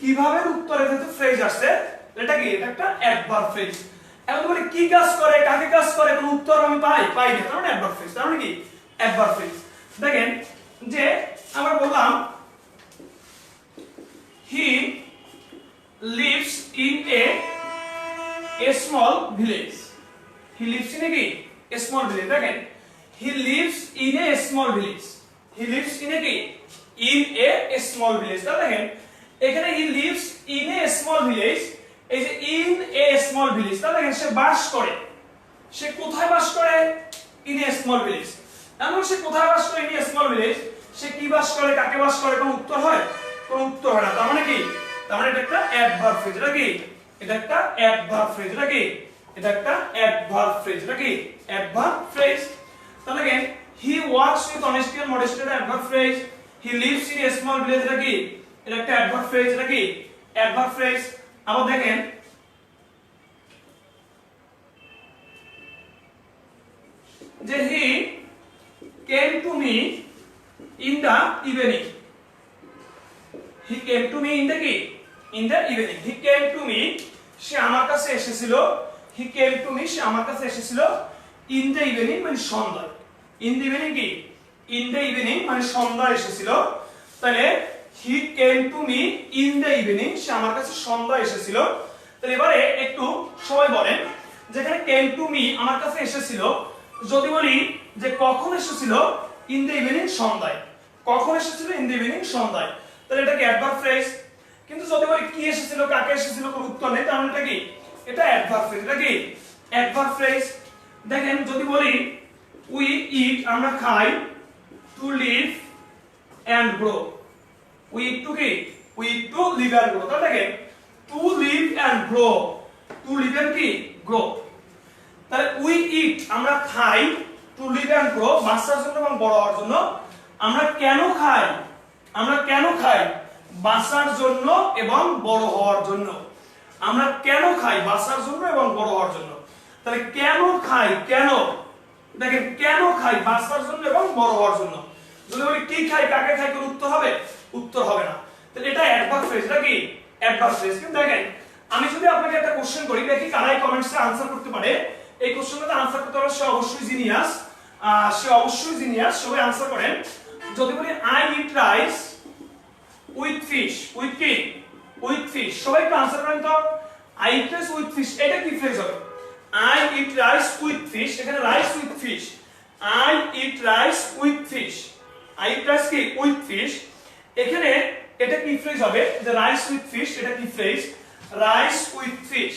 কিভাবে উত্তরে যেহেতু ফ্রেজ আসছে এটা কি এটা একটা অ্যাডভার্ব ফ্রেজ। এখন বলি কি কাজ করে কাকে কাজ করে কোন উত্তর আমি পাই না, তার মানে অ্যাডভার্ব ফ্রেজ। তার মানে কি অ্যাডভার্ব ফ্রেজ। দেখেন যে আমরা বললাম he lives in a small village. He lives in a small village. দেখেন he lives in a small village, he lives in a small village. তাহলে দেখেন এখানে he lives in a small village, এই যে ইন এ স্মল ভিলেজ। তাহলে দেখেন সে বাস করে, সে কোথায় বাস করে ইন এ স্মল ভিলেজ। এমন সে কোথায় বাস করে ইন এ স্মল ভিলেজ, সে কি বাস করে কাকে বাস করে কোন উত্তর হয়, কোন উত্তর হয় না। তার মানে কি, তার মানে এটা একটা অ্যাডভার্ব ফ্রেজ। এটা কি এটা একটা অ্যাডভার্ব ফ্রেজ। এটা কি এটা একটা অ্যাডভার্ব ফ্রেজ। এটা কি অ্যাডভার্ব ফ্রেজ। তাহলে দেখেন he works with honesty and modesty এটা adverb phrase. He lives in a small village এটা কি এটা একটা অ্যাডভার্ব ফ্রেজ। এটা কি অ্যাডভার্ব ফ্রেজ। আবার দেখেন যে he came to me in the evening. He came to me in the কি in the evening. He came to me সে আমার কাছে এসেছিল। হি কেম টু মি সে আমার কাছে এসেছিল ইন দা ইভিনিং মানে সন্ধ্যায়। ইন দা ইভিনিং কি ইন দা ইভিনিং মানে সন্ধ্যায় এসেছিল। তাহলে he came to me in the evening সে আমার কাছে সন্ধ্যায় এসেছিল। তাহলে এবারে একটু সবাই বলেন যেখানে কেম টু মি আমার কাছে এসেছিল, যদি বলি যে কখন এসেছিল ইন দা ইভিনিং সন্ধ্যায়, কখন এসেছিল ইন দা ইভিনিং সন্ধ্যায়, তাহলে এটা কি অ্যাডভার্ব ফ্রেজ। কিন্তু যদি বলি কি এসেছিল কাকে এসেছিল কোনো উত্তর নেই, তাহলে এটা কি এটা অ্যাডভার্ব ফ্রেজ। এটা কি অ্যাডভার্ব ফ্রেজ। দেখেন যদি বলি উই ইট আমরা খাই, to live and grow, we eat to কি we eat to live and grow. তাহলে দেখেন to live and grow, to live and কি গ্রো। তাহলে উই ইট আমরা খাই, টু লিভ এন্ড গ্রো বাঁচার জন্য এবং বড় হওয়ার জন্য। আমরা কেন খাই, আমরা কেন খাই বাঁচার জন্য এবং বড় হওয়ার জন্য। আমরা কেন খাই বাঁচার জন্য এবং বড় হওয়ার জন্য। তাহলে কেন খাই, কেন দেখেন কেন খাই বাঁচার জন্য এবং বড় হওয়ার জন্য। যদি বলি কি খাই কাকে খাই কোন উত্তর হবে, উত্তর হবে না। তাহলে এটা অ্যাডভার্ব ফ্রেজ। এটা কি অ্যাডভার্ব ফ্রেজ। কিন্তু দেখেন আমি যদি আপনাকে একটা কোশ্চেন করি, দেখি কারাই কমেন্টসে আনসার করতে পারে। এই কোশ্চেনটাতে আনসার করতে পারে সে অবশ্যই জিনিয়াস, সে অবশ্যই জিনিয়াস। সবাই আনসার করেন। যদি বলি I eat rice with fish, with কি উইথ ফিশ, সবাই একটু আনসার করেন তো। I eat rice with fish এটা কি ফ্রেজ হবে। I eat rice with fish, এখানে rice with fish, I eat rice with fish, I eat rice কি উইথ ফিশ। এখানে এটা কি ফ্রেজ হবে যে রাইস উইথ ফিশ, এটা কি phrase rice with fish.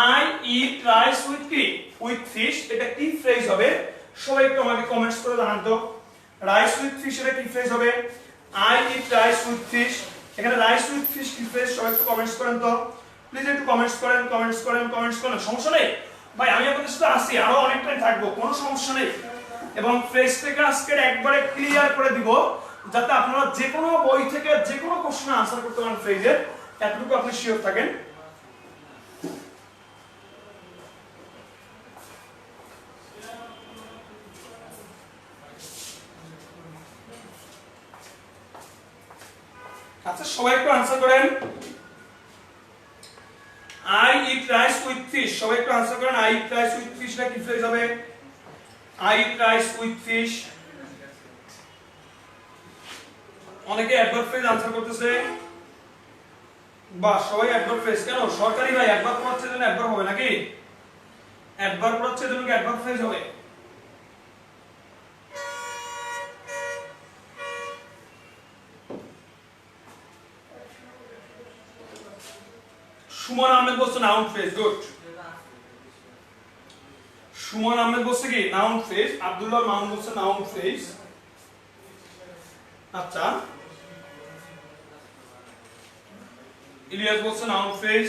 I eat rice with কি উইথ ফিশ এটা কি ফ্রেজ হবে, সবাই একটু আমাকে কমেন্টস করে জানান তো। রাইস উইথ ফিশ এটা কি ফ্রেজ হবে। I eat rice with fish, এখানে রাইস উইথ ফিশ কি ফ্রেজ, সবাই একটু কমেন্টস করেন তো প্লিজ, একটু কমেন্টস করেন কমেন্টস করেন কমেন্টস করেন। সমস্যা নেই ভাই, আমি আপনাদের সাথে আসি, আরো অনেকটাই থাকবো, কোনো সমস্যা নেই। এবং ফ্রেজটাকে আজকে একবারে ক্লিয়ার করে দিব যাতে আপনারা যে কোনো বই থেকে যে কোনো কোশ্চেনে আনসার করতে পারেন ফ্রেজের, এতটুকু আপনি শিওর থাকেন। আচ্ছা সবাই একটু আনসার করেন। I eat rice with fish, সবাই একটু আনসার করেন। I eat rice with fish না কি ফ্রেজ হবে। I eat rice with fish. অনেকে অ্যাডভার্ব ফ্রেজ আনসার করতেছে। বাহ, সবাই অ্যাডভার্ব ফ্রেজ। কেন সরকারি ভাই অ্যাডভার্ব পড়াচ্ছে জন্য অ্যাডভার্ব হবে নাকি? অ্যাডভার্ব পড়াচ্ছে জন্য কি অ্যাডভার্ব ফ্রেজ হবে? সুমন আহমেদ বলছে noun phrase, good. Suman Ahmed বলছে কি নাউন ফ্রেজ, আব্দুল্লাহ মামুন বলছে নাউন ফ্রেজ। আচ্ছা, ইলিয়াস বলছে নাউন ফ্রেজ।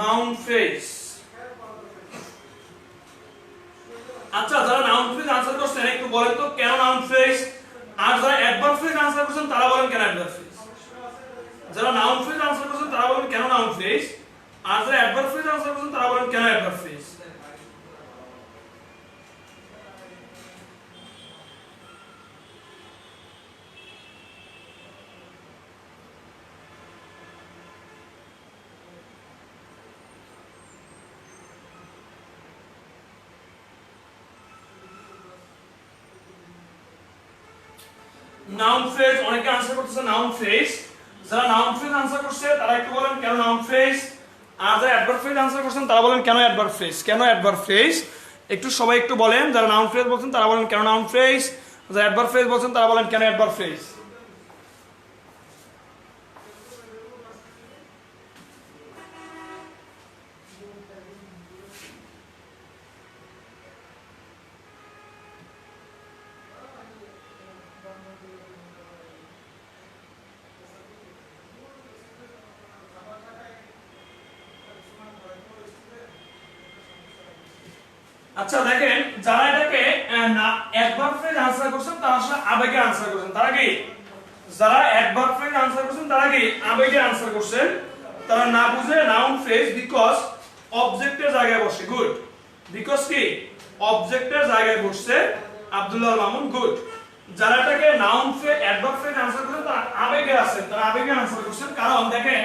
Noun phrase. আচ্ছা, যারা নাউন ফ্রেজ আনসার করছেন একটু বলেন তো কেন নাউন ফ্রেজ, আর যারা অ্যাডভার্ব ফ্রেজ আনসার করছেন তারা বলেন কেন অ্যাডভার্ব ফ্রেজ। যারা নাউন ফ্রেজ আনসার করছেন তারা বলেন কেন নাউন ফ্রেজ, আর যারা অ্যাডভার্ব ফ্রেজ আনসার করছেন তারা বলেন কেন অ্যাডভার্ব ফ্রেজ। নাউন ফ্রেজ অনেকে আনসার করতেছে নাউন ফ্রেজ। যারা নাউন ফ্রেজ আনসার করছে তারা একটু বলেন কেন নাউন ফ্রেজ, আর যারা অ্যাডভার্ব ফ্রেজ আনসার করছেন তারা বলেন কেন অ্যাডভার্ব ফ্রেজ। কেন অ্যাডভার্ব ফ্রেজ একটু সবাই একটু বলেন। যারা নাউন ফ্রেজ বলছেন তারা বলেন কেন নাউন ফ্রেজ, যারা অ্যাডভার্ব ফ্রেজ বলছেন তারা বলেন কেন অ্যাডভার্ব ফ্রেজ। আচ্ছা দেখেন, যারা এটাকে অ্যাডভার্ব ফ্রেজ আনসার করছেন তারা আসলে আবেগে আনসার করছেন। তারা কি, যারা অ্যাডভার্ব ফ্রেজ আনসার করছেন তারা কি আবেগে আনসার করছেন, তারা না বুঝে নাউন ফ্রেজ বিকজ অবজেক্টের জায়গায় বসে, গুড। বিকজ কি অবজেক্টের জায়গায় বসছে আব্দুল্লাহ মামুন, গুড। যারা এটাকে noun phrase adverb phrase answer করছেন তারা আবেগে আছেন, তারা আবেগে আনসার করছেন। কারণ দেখেন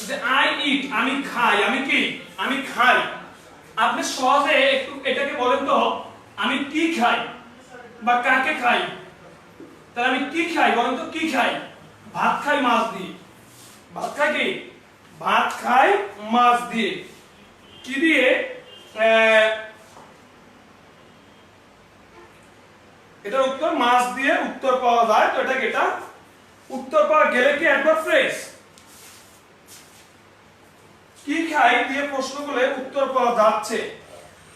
যে আই ইট, আমি খাই, আমি কি আমি খাই। আপনি সহজে একটু এটাকে বলেন তো আমি কি খাই বা কাকে খাই, তাহলে আমি কি খাই বলেন তো, কি খাই? ভাত খাই মাছ দিয়ে। ভাত খাই কি, ভাত খাই মাছ দিয়ে। কি দিয়ে? এটার উত্তর মাছ দিয়ে উত্তর পাওয়া যায়, তো এটাকে এটা উত্তর পাওয়া গেলে কি অ্যাডভার্ব ফ্রেজ। কি খাই দিয়ে প্রশ্ন করলে উত্তর পাওয়া যাচ্ছে,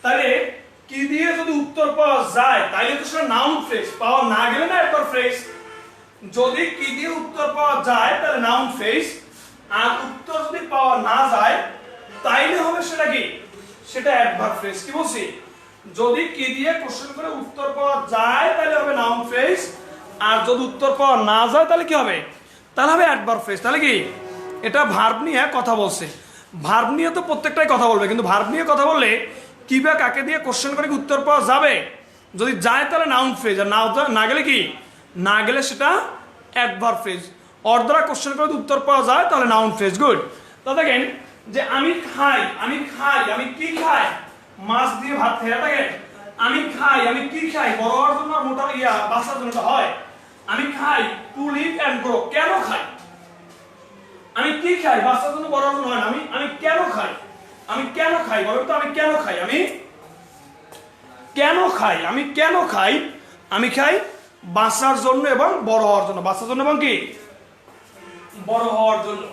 তাহলে কি দিয়ে যদি উত্তর পাওয়া যায় তাইলে তো সেটা নাউন ফ্রেজ। পাওয়া না গেলে না অ্যাডভার্ব ফ্রেজ। যদি কি দিয়ে উত্তর পাওয়া যায় তাহলে নাউন ফ্রেজ, আর উত্তর যদি পাওয়া না যায় তাইলে হবে সেটা কি, সেটা অ্যাডভার্ব ফ্রেজ। কি বলছি, যদি কি দিয়ে কোশ্চেন করে উত্তর পাওয়া যায় তাহলে হবে নাউন ফ্রেজ, আর যদি উত্তর পাওয়া না যায় তাহলে কি হবে, তাহলে হবে অ্যাডভার্ব ফ্রেজ। তাহলে কি এটা ভার্ব নিয়ে কথা বলছে। ভার্ব নিয়ে তো প্রত্যেকটাই কথা বলবে, কিন্তু ভার্ব নিয়ে কথা বললে কি বা কাকে দিয়ে কোশ্চেন করে উত্তর পাওয়া যাবে, যদি যায় তাহলে নাউন ফ্রেজ, আর না গেলে কি, না গেলে সেটা অ্যাডভার্ব ফ্রেজ। অর দ্বারা কোশ্চেন করে উত্তর পাওয়া যায় তাহলে নাউন ফ্রেজ, গুড। তো দেখেন যে আমি খাই, আমি খাই, আমি কি খাই, মাছ দিয়ে ভাত খাই। দেখেন আমি খাই, আমি কি খাই, বড় হওয়ার জন্য মোটা বাচ্চার জন্য হয়। আমি খাই টু লিভ অ্যান্ড গ্রো, কেন খাই? আমি কি খাই, বাচ্চার জন্য বড় হওয়ার জন্য হয় না। আমি কেন খাই, আমি কেন খাই বলেন তো, আমি কেন খাই, আমি কেন খাই, আমি কেন খাই? আমি খাই বাঁচার জন্য এবং বড় হওয়ার জন্য। বাঁচার জন্য এবং কি, বড় হওয়ার জন্য।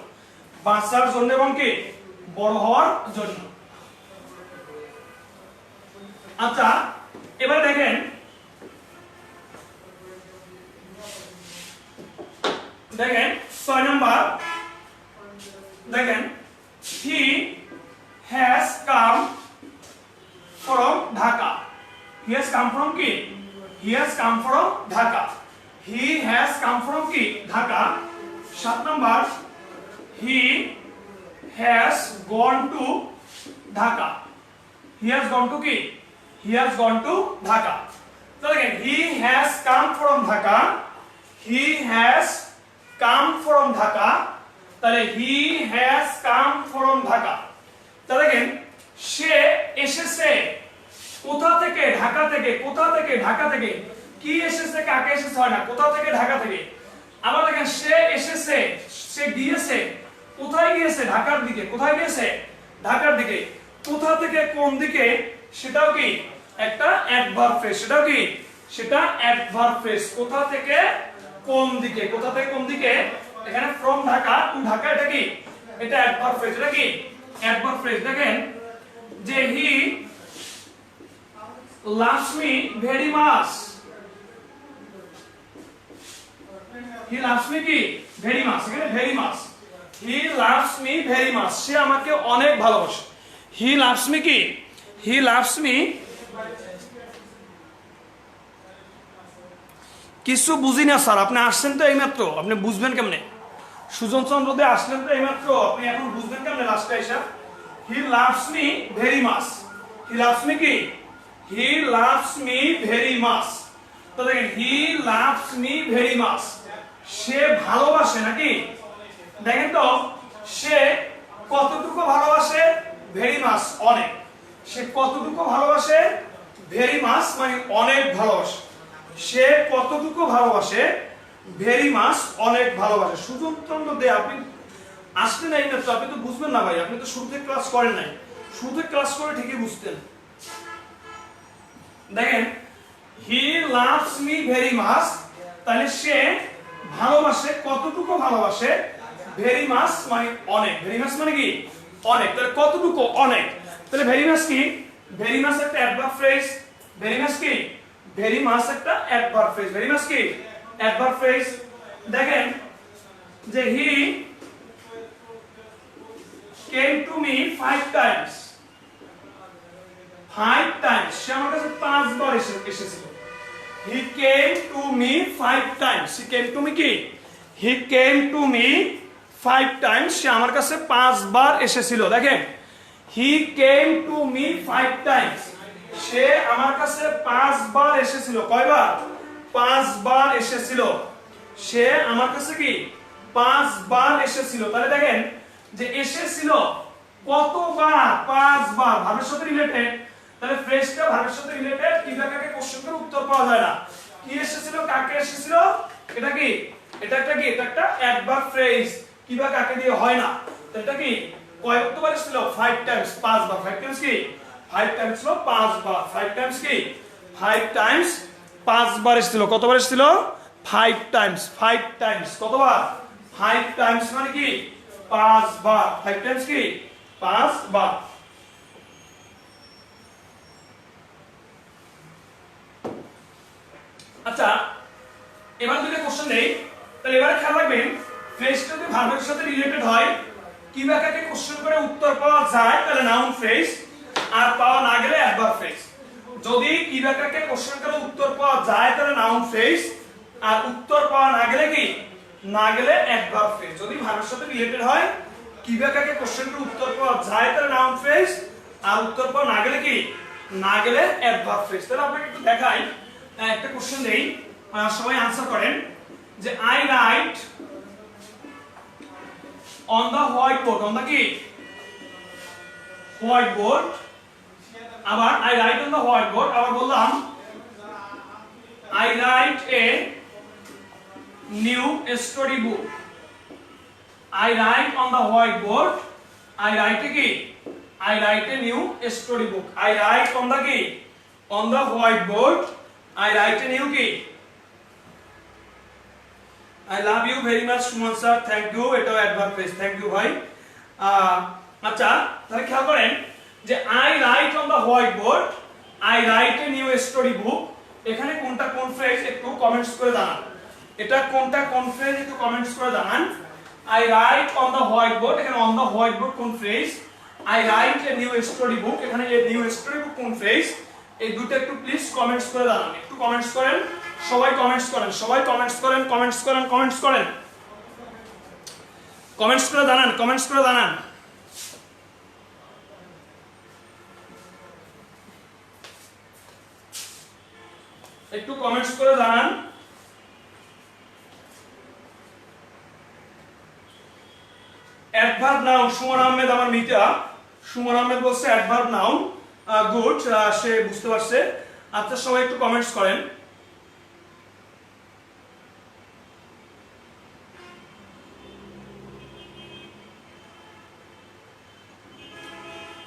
বাঁচার জন্য এবং কি, বড় হওয়ার জন্য। আচ্ছা এবার দেখেন, দেখেন 6 নাম্বার, দেখেন he has come from Dhaka. He has come from কি, he has come from Dhaka. He has come from কি, Dhaka. 7 number he has gone to Dhaka. He has gone to কি, he has gone to Dhaka. So again he has come from Dhaka, he has come from Dhaka তাহলে he has come from Dhaka. তাহলে দেখেন সে এসেছে কোথা থেকে? ঢাকা থেকে। কোথা থেকে? ঢাকা থেকে। কি এসেছে, কাকে এসেছে হয় না, কোথা থেকে? ঢাকা থেকে। আবার দেখেন সে এসেছে, সে গিয়েছে, কোথায় গিয়েছে? ঢাকার দিকে। কোথায় গিয়েছে? ঢাকার দিকে। কোথা থেকে কোন দিকে, সেটাও কি একটা অ্যাডভার্ব ফ্রেজ। সেটাও কি, সেটা অ্যাডভার্ব ফ্রেজ। কোথা থেকে কোন দিকে, কোথা থেকে কোন দিকে, এখানে ফ্রম ঢাকা টু ঢাকা, এটা কি, এটা অ্যাডভার্ব ফ্রেজ। এটা কি অ্যাডভার্ব ফ্রেজ। দেখেন যে হি loves me very much, he loves me কি very much, এখানে very much, he loves me very much, সে আমাকে অনেক ভালোবাসে। he loves me কি, he loves me, কিছু বুঝি না স্যার, আপনি আসছেন তো এইমাত্র, আপনি বুঝবেন কেমনে? সুজন চন্দ্র দে আসলেন তো এইমাত্র, আপনি এখন বুঝবেন কেমনে লাস্টে এসে? he loves me very much, he loves me কি, he loves me very much। তো দেখেন he loves me very much, সে ভালোবাসে নাকি? দেখেন তো সে কতটুকু ভালোবাসে? very much অনেক। সে কতটুকু ভালোবাসে? very much মানে অনেক ভালোবাসে। সে কতটুকু ভালোবাসে? very much অনেক ভালোবাসে। সুজন চন্দ্র দে আপনি আসলে নাই না তো, আপনি তো বুঝবেন না ভাই, আপনি তো শুরুতে ক্লাস করেন নাই। শুরুতে ক্লাস করে ঠিকই বুঝতেন। দেখেন he loves me very much, তাহলে সে ভালোবাসে, কতটুকু ভালোবাসে? ভেরি মাচ মানে অনেক। ভেরি মাচ মানে কি অনেক। তাহলে কতটুকু? অনেক। তাহলে ভেরি মাচ কি? ভেরি মাচ একটা অ্যাডভার্ব ফ্রেজ। ভেরি মাচ কি? ভেরি মাচ একটা অ্যাডভার্ব ফ্রেজ। ভেরি মাচ কি অ্যাডভার্ব ফ্রেজ। দেখেন যে হি came to me 5 times, 5 times, সে আমার কাছে 5 বার এসেছিল। he came to me 5 times, he came to me কি, he came to me 5 times, সে আমার কাছে 5 বার এসেছিল। দেখেন he came to me 5 times, সে আমার কাছে 5 বার এসেছিল। কয়বার? 5 বার এসেছিল। সে আমার কাছে কি 5 বার এসেছিল। তাহলে দেখেন যে এসেছিল কতবার? 5 বার। ভার্বের সাথে রিলেটেড, তাহলে ফ্রেজটা ভার্বের সাথে রিলেটেড, কি বা কাকে কোশ্চেন করে উত্তর পাওয়া যায় না। কি এসেছিল, কাকে এসেছিল, এটা কি, এটা একটা কি, এটা একটা অ্যাডভার্ব ফ্রেজ, কি বা কাকে দিয়ে হয় না। তো এটা কি কয়বার এসেছিল? 5 টাইমস, 5 বার। 5 টাইমস কি 5 টাইমস ছিল 5 বার। 5 টাইমস কি 5 টাইমস 5 বার এসেছিল। কতবার এসেছিল? 5 টাইমস। 5 টাইমস কতবার? 5 টাইমস মানে কি 5 বার। 5 টাইমস কি 5 বার। আচ্ছা এবার দুটো কোশ্চেন নেই, তাহলে এবারে খেয়াল রাখবেন ফ্রেজটা যদি ভার্বের সাথে রিলেটেড হয়, কি বা কাকে কোশ্চেন করে উত্তর পাওয়া যায় তাহলে নাউন ফ্রেজ, আর পাওয়া না গেলে অ্যাডভার্ব ফ্রেজ। যদি কি বা কাকে কোশ্চেন করে উত্তর পাওয়া যায় তাহলে নাউন ফ্রেজ, আর উত্তর পাওয়া না গেলে কি, না গেলে অ্যাডভার্ব ফ্রেজ। যদি ভার্বের সাথে রিলেটেড হয়, কি বা কাকে কোশ্চেন করে উত্তর পাওয়া যায় তাহলে নাউন ফ্রেজ, আর উত্তর পাওয়া না গেলে কি, না গেলে অ্যাডভার্ব ফ্রেজ। তাহলে আপনাকে একটু দেখাই, একটা কোশ্চেন দেই, সবাই আনসার করেন যে I write on the whiteboard. On the কি হোয়াইট বোর্ড। আবার I write on the whiteboard. আবার বললাম I write a new story book. I write on the whiteboard. I write a কি, I write a new story book. I write on the কি, on the whiteboard. I write a new key. I love you very much Suman sir, thank you. এটাও অ্যাডভার্ব ফ্রেজ, থ্যাংক ইউ ভাই। আচ্ছা তাহলে খেয়াল করেন যে I write on the whiteboard, I write a new story book, এখানে কোনটা কোন ফ্রেজ একটু কমেন্টস করে জানান। এটা কোনটা কোন ফ্রেজ একটু কমেন্টস করে জানান। I write on the whiteboard, এখানে on the whiteboard কোন phrase, I write a new story book, এখানে এই নিউ স্টোরি বুক কোন ফ্রেজ, এই দুটো একটু প্লিজ কমেন্টস করে জানান। একটু কমেন্টস করেন, সবাই কমেন্টস করেন, সবাই কমেন্টস করেন, কমেন্টস করেন, কমেন্টস করেন, কমেন্টস করে জানান, কমেন্টস করে জানান। একটু কমেন্টস করে জানান। অ্যাডভার্ব নাউন সুমন আহমেদ আমার মিতা সুমন আহমেদ বলছে অ্যাডভার্ব নাউন গুড সে বুঝতে পারছে আচ্ছা সবাই একটু কমেন্টস করেন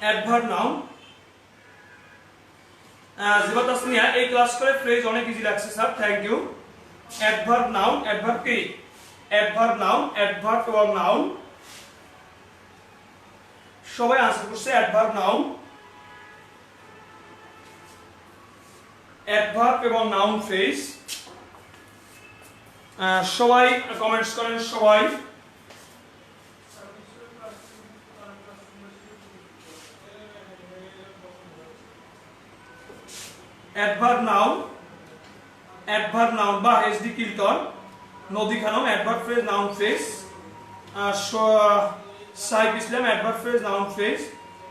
অ্যাডভার্ব নাউন জিবা তাসমিয়া এই ক্লাস করে ফ্রেজ অনেক ইজি লাগছে sir thank you adverb noun adverb কি অ্যাডভার্ব নাউন অ্যাডভার্ব এবং নাউন সবাই আনসার করছে অ্যাডভার্ব নাউন অ্যাডভার্ব এবং নাউন ফ্রেজ সবাই কমেন্টস করেন সবাই অ্যাডভার্ব নাউন বা এসডি কিল্টন Nodi Khanam adverb phrase noun phrase Saif Islam adverb phrase noun phrase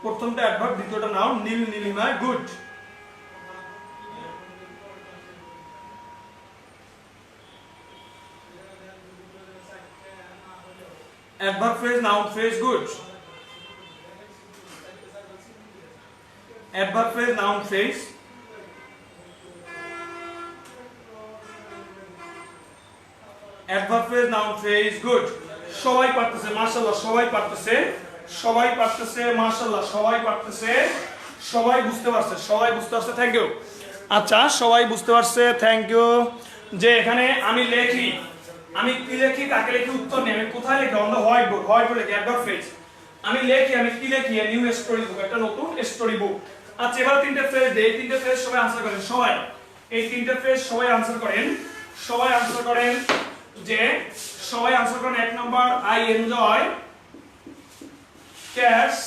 প্রথমটা অ্যাডভার্ব দ্বিতীয়টা noun Nil Nilima good adverb phrase noun phrase good adverb phrase noun phrase adverb phrase noun phrase good সবাই পারতেছে মাশাআল্লাহ সবাই পারতেছে মাশাআল্লাহ সবাই পারতেছে সবাই বুঝতে পারছে থ্যাংক ইউ আচ্ছা সবাই বুঝতে পারছে থ্যাংক ইউ যে এখানে আমি লেখি আমি কি লেখি কাকে লেখি উত্তর নেই আমি কোথায় লিখি অন দ্য হোয়াইট বোর্ড লিখি অ্যাডভার্ব ফ্রেজ আমি লেখি আমি কি লিখি নিউ স্টোরি বুক একটা নতুন স্টোরি বুক আচ্ছা এবার তিনটে ফ্রেজ দেই তিনটে ফ্রেজ সবাই আনসার করেন সবাই এই তিনটে ফ্রেজ সবাই আনসার করেন যে সবাই আনসার করেন এক number I enjoy cats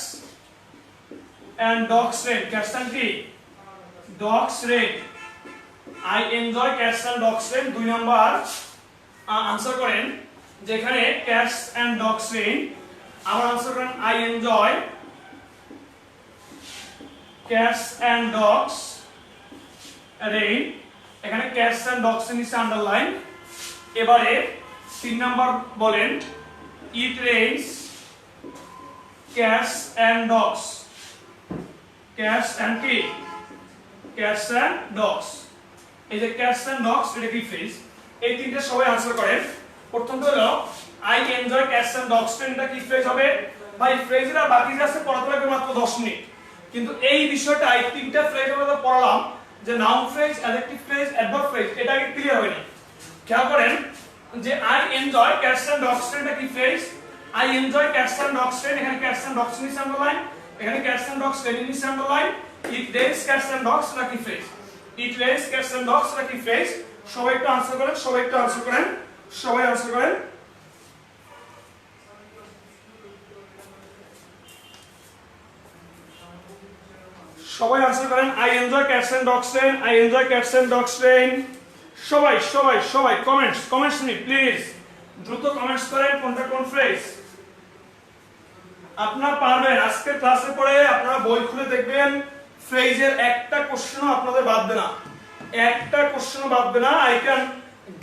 and dogs red cats and কি dogs red I enjoy cats and dogs red দুই নাম্বার আনসার করেন যেখানে ক্যাটস এন্ড ডগস রেড আবার আনসার করেন I enjoy cats and dogs red এখানে ক্যাটস এন্ড ডগস এর নিচে আন্ডারলাইন এবারে তিন নাম্বার বলেন it rains cats and dogs cats and কি ক্যাটস এন্ড ডগস এই যে ক্যাটস এন্ড ডগস এটা কি ফ্রেজ এই তিনটে সবাই আনসার করেন প্রথমটা হলো I enjoy cats and dogs এটা কি ফ্রেজ হবে ভাই ফ্রেজের আর বাকি যা আছে পড়াতে লাগবে মাত্র 10 মিনিট কিন্তু এই বিষয়টা এই তিনটা ফ্রেজ আমরা পড়ালাম যে noun phrase adjective phrase adverb phrase এটা কি ক্লিয়ার হয়নি খেয়াল করেন যে I enjoy cats and dogs এটা কি phrase I enjoy cats and dogs এখানে ক্যাটস এন্ড ডগস নিচে আন্ডারলাইন এখানে ক্যাটস এন্ড ডগস নিচে underline it rains cats and dogs এটা কি phrase it rains cats and dogs এটা কি ফ্রেজ সবাই একটু আনসার করেন সবাই আনসার করেন I enjoy cats and dogs I enjoy cats and dogs সবাই কমেন্টস মি প্লিজ দ্রুত কমেন্টস করেন কোনটা কোন ফ্রেজ আপনারা পারবেন আজকে ক্লাসে পড়ে আপনারা বই খুলে দেখবেন ফ্রেজের একটা কোশ্চেনও আপনাদের বাদবে না I can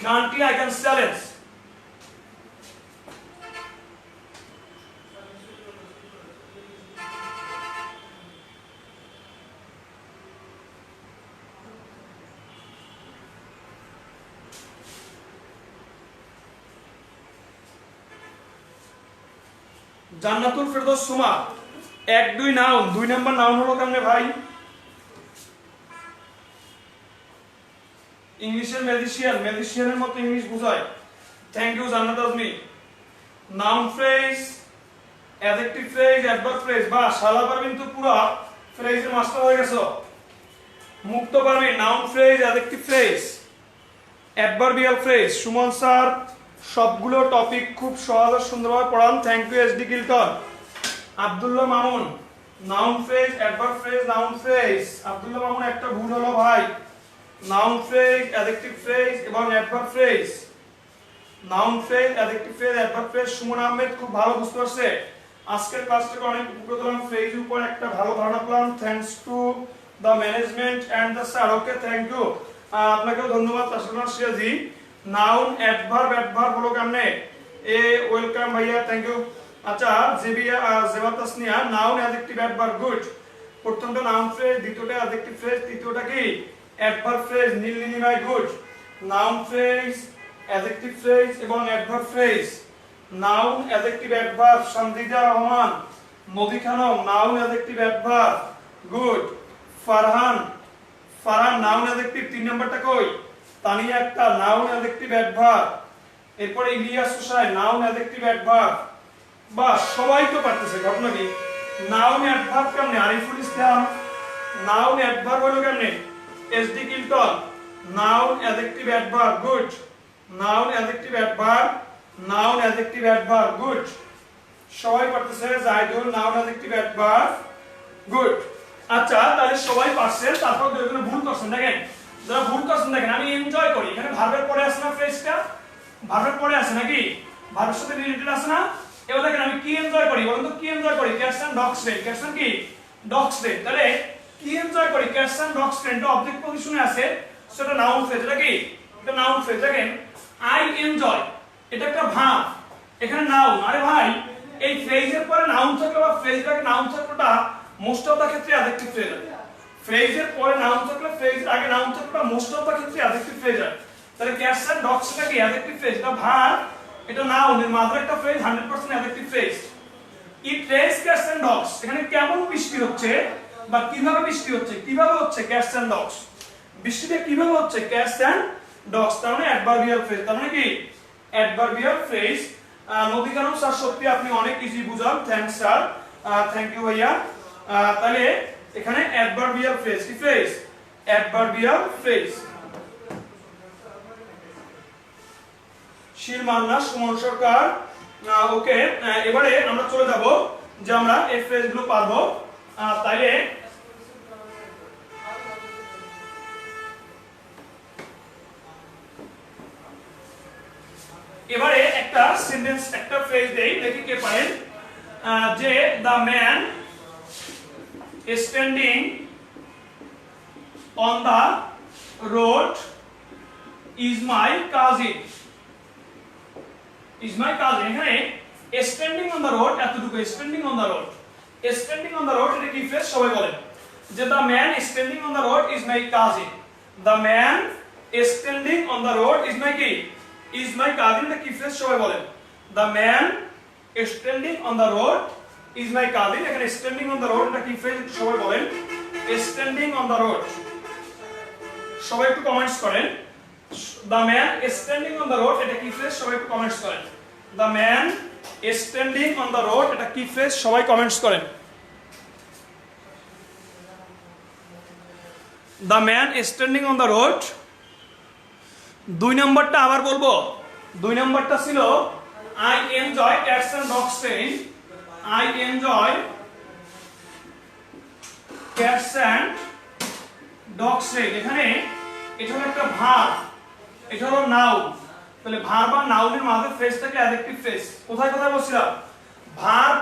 guarantee I can challenge Jannatul Ferdous Suma 1 2 noun 2 number noun হলো কেমনে ভাই ইংলিশের ম্যাজিশিয়ানের মতো ইংলিশ বোঝায় থ্যাংক ইউ জান্নাত Azmi noun phrase adjective phrase adverb phrase বা শালা পারবিন তো পুরো ফ্রেজের মাস্টার হয়ে গেছো মুক্ত পারবিন noun phrase adjective phrase adverbial phrase Suman sir সবগুলো টপিক খুব সহজ ও সুন্দরভাবে পড়ান thank you SD Kilton Abdullah Mamun noun phrase adverb phrase noun phrase Abdullah Mamun একটা ভুল হলো ভাই নাউন ফ্রেজ অ্যাডজেক্টিভ ফ্রেজ এবং adverb phrase noun phrase adjective phrase adverb phrase Suman Ahmed খুব ভালো বুঝতে পারছে আজকের ক্লাসটাকে অনেক উপকৃত হলাম ফ্রেজের উপর একটা ভালো ধারণা পেলাম thanks to the management and the sir okay thank you আপনাকেও ধন্যবাদ তাসলিমা সিয়াজি নাউন অ্যাডভার্ব হলো কেমনে এ ওয়েলকাম ভাইয়া থ্যাংক ইউ আচ্ছা জেবাতাসনিয়া নাউন অ্যাডজেক্টিভ অ্যাডভার্ব গুড প্রথমটা নাউন ফ্রেজ দ্বিতীয়টা অ্যাডজেক্টিভ ফ্রেজ তৃতীয়টা কি অ্যাডভার্ব ফ্রেজ নীল নীলিমাই good noun phrase adjective phrase এবং adverb phrase noun adjective adverb Samjida Rahman Nodi Khanam noun adjective adverb good Farhan noun adjective 3 নাম্বারটা কই তানিয়া একটা নাউন অ্যাডজেক্টিভ অ্যাডভার্ব এরপরে Ilias Hossain noun adjective adverb বাস সবাই তো পারতেছে ঘটনা কি নাউন অ্যাডভার্ব কেমনে আরিফুল ইসলাম নাউন অ্যাডভার্ব হলো কেমনে SD Cleiton noun adjective adverb good noun adjective adverb noun adjective adverb good সবাই পারতেছে Zaidul noun adjective adverb good আচ্ছা তাহলে সবাই পারছেন তারপর দুইজনে ভুল করছেন দেখেন যারা ভুল করছেন দেখেন আমি এনজয় করি এখানে ভার্বের পরে আছে না ফ্রেজটা ভার্বের পরে আছে নাকি ভার্বের সাথে রিলেটেড আছে না এবার দেখেন আমি কি এনজয় করি বলুন তো কি এনজয় করি cats and dogs day cats and কি ডগস ডে তাহলে কি এনজয় করি ক্যাটস এন্ড ডগস ডে এটা অবজেক্ট পজিশনে আছে সেটা নাউন ফ্রেজ এটা কি এটা নাউন ফ্রেজ দেখেন আই এনজয় এটা একটা ভার্ব এখানে নাউন আরে ভাই এই ফ্রেজের পরে নাউন থাকলে বা ফ্রেজটাকে নাউন থাকলেটা মোস্ট অফ দা ক্ষেত্রে অ্যাডজেক্টিভ ফ্রেজ হয় ফ্রেজের পরে নাউন থাকলে ফ্রেজের আগে নাউন থাকলেটা মোস্ট অফ দা ক্ষেত্রে অ্যাডজেক্টিভ ফ্রেজ হয় তাহলে ক্যাটস এন্ড ডগস এটা কি অ্যাডজেক্টিভ ফ্রেজ এটা ভার্ব এটা নাউন এর মাত্র একটা phrase 100% adjective phrase it rains cats and dogs এখানে কেমন বৃষ্টি হচ্ছে বা কিভাবে বৃষ্টি হচ্ছে কিভাবে হচ্ছে ক্যাটস এন্ড ডগস বৃষ্টিটা কিভাবে হচ্ছে ক্যাটস এন্ড ডগস তার মানে অ্যাডভার্বিয়াল ফ্রেজ তার মানে কি অ্যাডভার্বিয়াল ফ্রেজ নদী কারণ স্যার সত্যি আপনি অনেক ইজি বুঝান থ্যাঙ্কস স্যার থ্যাংক ইউ ভাইয়া তাহলে এখানে অ্যাডভার্বিয়াল ফ্রেজ কি ফ্রেজ অ্যাডভার্বিয়াল ফ্রেজ শিল মান্না সুমন সরকার ওকে এবারে আমরা চলে যাব যে আমরা এই ফ্রেজগুলো পারবো তাইলে এবারে একটা সেন্টেন্স একটা ফ্রেজ দেই দেখি কে পারেন যে the man standing on the road is my cousin is my cousin এখানে standing on the road এতটুকু standing on the road standing on the road এটা কি ফ্রেজ সবাই বলেন যে the man standing on the road is my cousin the man standing on the road is my কি is my cousin এটা কি ফ্রেজ সবাই বলেন the man standing on the road is my cousin এখানে standing on the road এটা কি ফ্রেজ সবাই বলেন standing on the road সবাই একটু কমেন্টস করেন The man is standing on the road এটা কি ফ্রেজ সবাই একটু কমেন্টস করেন The man is standing on the road এটা কি ফ্রেজ সবাই কমেন্টস করেন The man is standing on the road দুই নাম্বারটা আবার বলবো দুই নাম্বারটা ছিল I enjoy cats and dogs staying I enjoy cats and dogs staying এখানে এটা হলো একটা ভার্ব এটা হলো নাউন তাহলে ভার্ব আর নাউনের মাঝে ফ্রেজটাকে অ্যাডজেক্টিভ ফ্রেজ কোথায় কোথায় বলছিলাম ভার্ব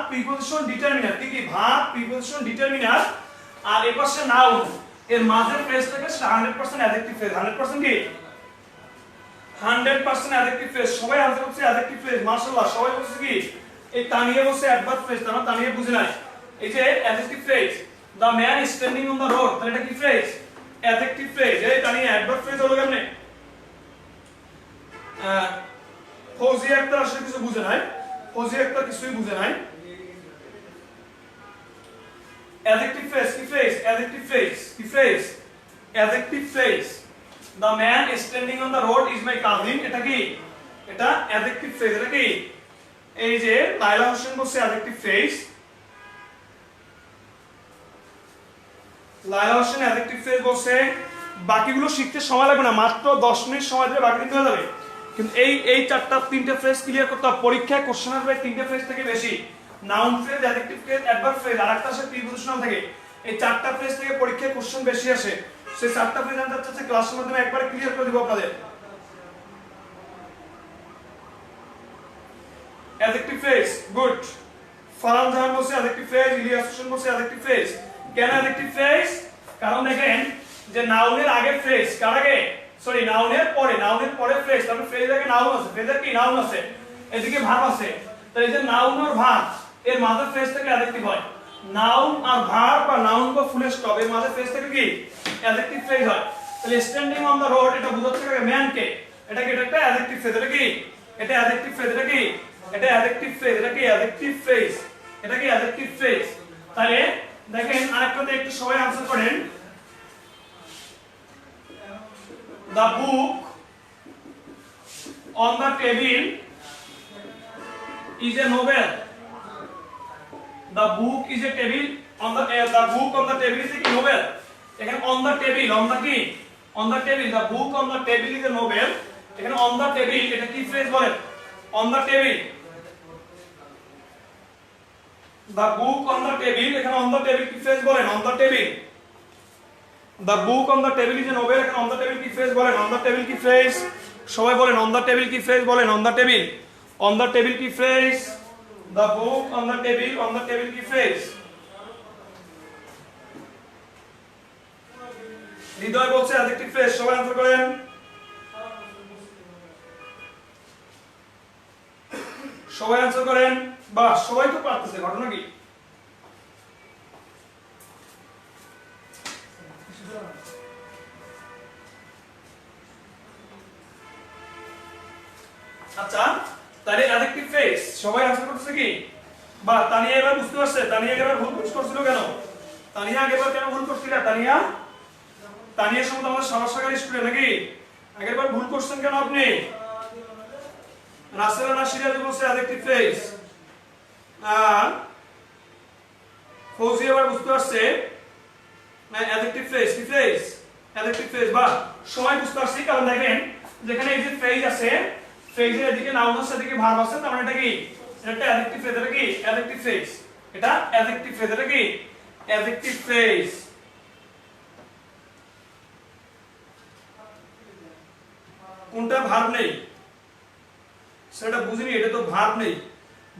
প্রিপজিশন ডিটারমিনার কি কি ভার্ব প্রিপজিশন ডিটারমিনার আর এই পাশে নাউন এর মাঝে ফ্রেজটাকে 100% অ্যাডজেক্টিভ ফ্রেজ 100% কি 100% অ্যাডজেক্টিভ ফ্রেজ সবাই আনসার করছে অ্যাডজেক্টিভ ফ্রেজ মাশাআল্লাহ সবাই বলছে কি এই তানিয়া বলছে অ্যাডভার্ব ফ্রেজ তারা তানিয়া বুঝে নাই এই যে adjective phrase The man is standing on the road তাহলে এটা কি ফ্রেজ অ্যাডজেক্টিভ ফ্রেজ এই তানিয়া অ্যাডভার্ব ফ্রেজ হলো কেমনে ফৌজি একটা আসলে কিছু বুঝে নাই ফৌজি একটা কিছুই বুঝে নাই অ্যাডজেক্টিভ ফ্রেজ কি ফ্রেজ অ্যাডজেক্টিভ ফ্রেজ কি phrase adjective phrase The man is standing on the road is my cousin এটা কি এটা অ্যাডজেক্টিভ ফ্রেজ এটা কি এই যে লাইলা হোসেন বলছে অ্যাডজেক্টিভ ফ্রেজ লাইলা হোসেন অ্যাডজেক্টিভ ফ্রেজ বলছে বাকিগুলো শিখতে সময় লাগবে না মাত্র 10 মিনিট সময় দিলে বাকি দিতে হয়ে যাবে কিন্তু এই চারটা তিনটা ফ্রেজ ক্লিয়ার করতে হবে পরীক্ষায় কোশ্চেন আসবে তিনটা ফ্রেজ থেকে বেশি noun phrase adjective phrase adverb phrase আরেকটা আছে প্রিপজিশনাল থেকে এই চারটা ফ্রেজ থেকে পরীক্ষায় কোশ্চেন বেশি আসে সেই চারটা ফ্রেজ জানতে চাচ্ছি ক্লাসের মাধ্যমে একবারে ক্লিয়ার করে দিব আপনাদের অ্যাডজেক্টিভ ফ্রেজ গুড ফারহান জাহান বলছে অ্যাডজেক্টিভ ফ্রেজ ইলিয়াস হোসেন বলছে অ্যাডজেক্টিভ ফ্রেজ কেন অ্যাডজেক্টিভ ফ্রেজ কারণ দেখেন যে নাউনের আগে ফ্রেজ কার আগে সরি নাউনের পরে ফ্রেজ তাহলে ফ্রেজ আগে নাউন আছে ফ্রেজের কি নাউন আছে এদিকে ভার্ব আছে, তো এই যে নাউন আর ভার্ব এর মাঝে ফ্রেজ থেকে অ্যাডজেক্টিভ হয়। নাউন আর ভার্ব বা নাউন বা ফুল স্টপ এর মাঝে ফ্রেজ থেকে কি অ্যাডজেক্টিভ ফ্রেজ হয়। তাহলে স্ট্যান্ডিং অন দ্য রোড এটা বোঝাচ্ছে ম্যান কে, এটা কি, এটা একটা অ্যাডজেক্টিভ ফ্রেজ, এটা কি, এটা অ্যাডজেক্টিভ ফ্রেজ, এটা কি, এটা অ্যাডজেক্টিভ ফ্রেজ, এটা কি অ্যাডজেক্টিভ ফ্রেজ, এটা কি অ্যাডজেক্টিভ ফ্রেজ। তাহলে দেখেন আরেকটাতে একটু সবাই আনসার করেন। The book on the table is a novel. The book is a table on the book on the table is a novel. এখানে on the table, on the কি, on the table, the book on the table is a novel. এখানে on the table এটা কি ফ্রেজ বলেন, on the table, the book on the table, এখানে on the table কি ফ্রেজ বলেন, on the table, the book on the table is a novel, এখানে on the table কি ফ্রেজ বলেন, on the table কি ফ্রেজ, সবাই বলেন on the table কি ফ্রেজ বলেন, on the table, on the table কি phrase, the book on the table, on the table কি ফ্রেজ। হৃদয় বলছে অ্যাডজেক্টিভ ফ্রেজ, সবাই আনসার করেন। সবাই আনসার করেন, বাহ সবাই তো পারতেছে, ঘটনা কি? আচ্ছা তাহলে অ্যাডজেক্টিভ ফ্রেজ সবাই আনসার করতেছে কি? বা তানিয়া এবার বুঝতে পারছে, তানিয়া এবার ভুল করছিল কেন? তানিয়া আগেরবার কেন ভুল করছিল? তানিয়ার সঙ্গে আমাদের সমস্যাকারী স্টুডেন্ট নাকি? আগেরবার ভুল করছেন কেন আপনি? রাসেল না সিরাজ বলছে অ্যাডজেক্টিভ ফ্রেজ, ফৌজি এবার বুঝতে পারছে অ্যাডজেক্টিভ ফ্রেজ কি ফ্রেজ, অ্যাডজেক্টিভ ফ্রেজ, বা সবাই বুঝতে পারছি। কারণ দেখেন যেখানে এই যে ফ্রেজ আছে, ফ্রেজের এদিকে নাউন আছে, এদিকে ভার্ব আছে, তার মানে এটা কি, এটা একটা অ্যাডজেক্টিভ ফ্রেজ, এটা কি অ্যাডজেক্টিভ ফ্রেজ, এটা অ্যাডজেক্টিভ ফ্রেজ, এটা কি অ্যাডজেক্টিভ ফ্রেজ। কোনটা ভার্ব নেই সেটা বুঝিনি, এটা তো ভার্ব নেই,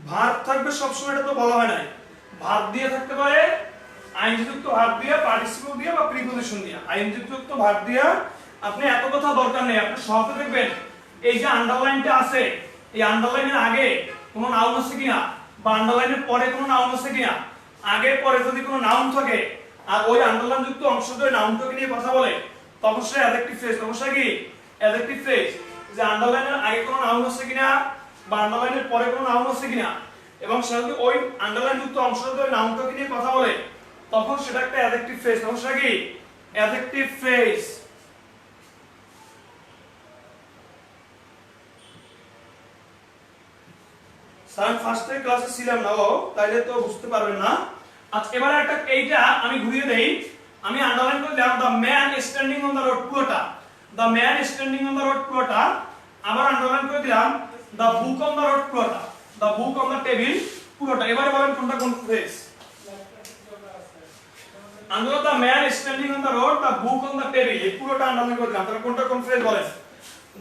ভার্ব থাকবে সবসময়, এটা তো বলা হয় নাই। ভার্ব দিয়ে থাকতে পারে আইনযুক্ত ভার্ব দিয়ে, পার্টিসিপল দিয়ে বা প্রিপজিশন দিয়ে। আইনযুক্ত ভার্ব দিয়ে আপনি এত কথা দরকার নেই, আপনি সহজে দেখবেন এই যে আন্ডারলাইনটা আছে, এই আন্ডারলাইনের আগে কোনো নাউন আছে কিনা বা আন্ডারলাইনের পরে কোনো নাউন আছে কিনা। আগে পরে যদি কোনো নাউন থাকে আর ওই আন্ডারলাইন যুক্ত অংশ যদি নাউনটাকে নিয়ে কথা বলে তখন সে অ্যাডজেক্টিভ ফ্রেজ, তখন সে কি অ্যাডজেক্টিভ ফ্রেজ। যে আন্ডারলাইনের আগে কোনো নাউন আছে কিনা বা আন্ডারলাইনের পরে কোনো নাউন আছে কিনা এবং সে যদি ওই আন্ডারলাইন যুক্ত অংশ যদি ওই নাউনটাকে নিয়ে কথা বলে তখন সেটা একটা অ্যাডজেক্টিভ ফ্রেজ, তখন সেটা কি অ্যাডজেক্টিভ ফ্রেজ। স্যার ফার্স্ট এর ক্লাসে ছিলাম না, ও তাইলে তো বুঝতে পারবেন না। আচ্ছা এবারে একটা এইটা আমি ঘুরিয়ে দেই, আমি আন্ডারলাইন করে দিলাম the man standing on the road পুরোটা, the man standing on the road পুরোটা, আবার আন্ডারলাইন করে দিলাম the book on the road পুরোটা, the book on the table পুরোটা। এবারে বলেন কোনটা কোন phrase? Under the man standing on the road, the book on the table, এই পুরোটা আন্ডারলাইন করে দিলাম, তাহলে কোনটা কোন ফ্রেজ বলেন?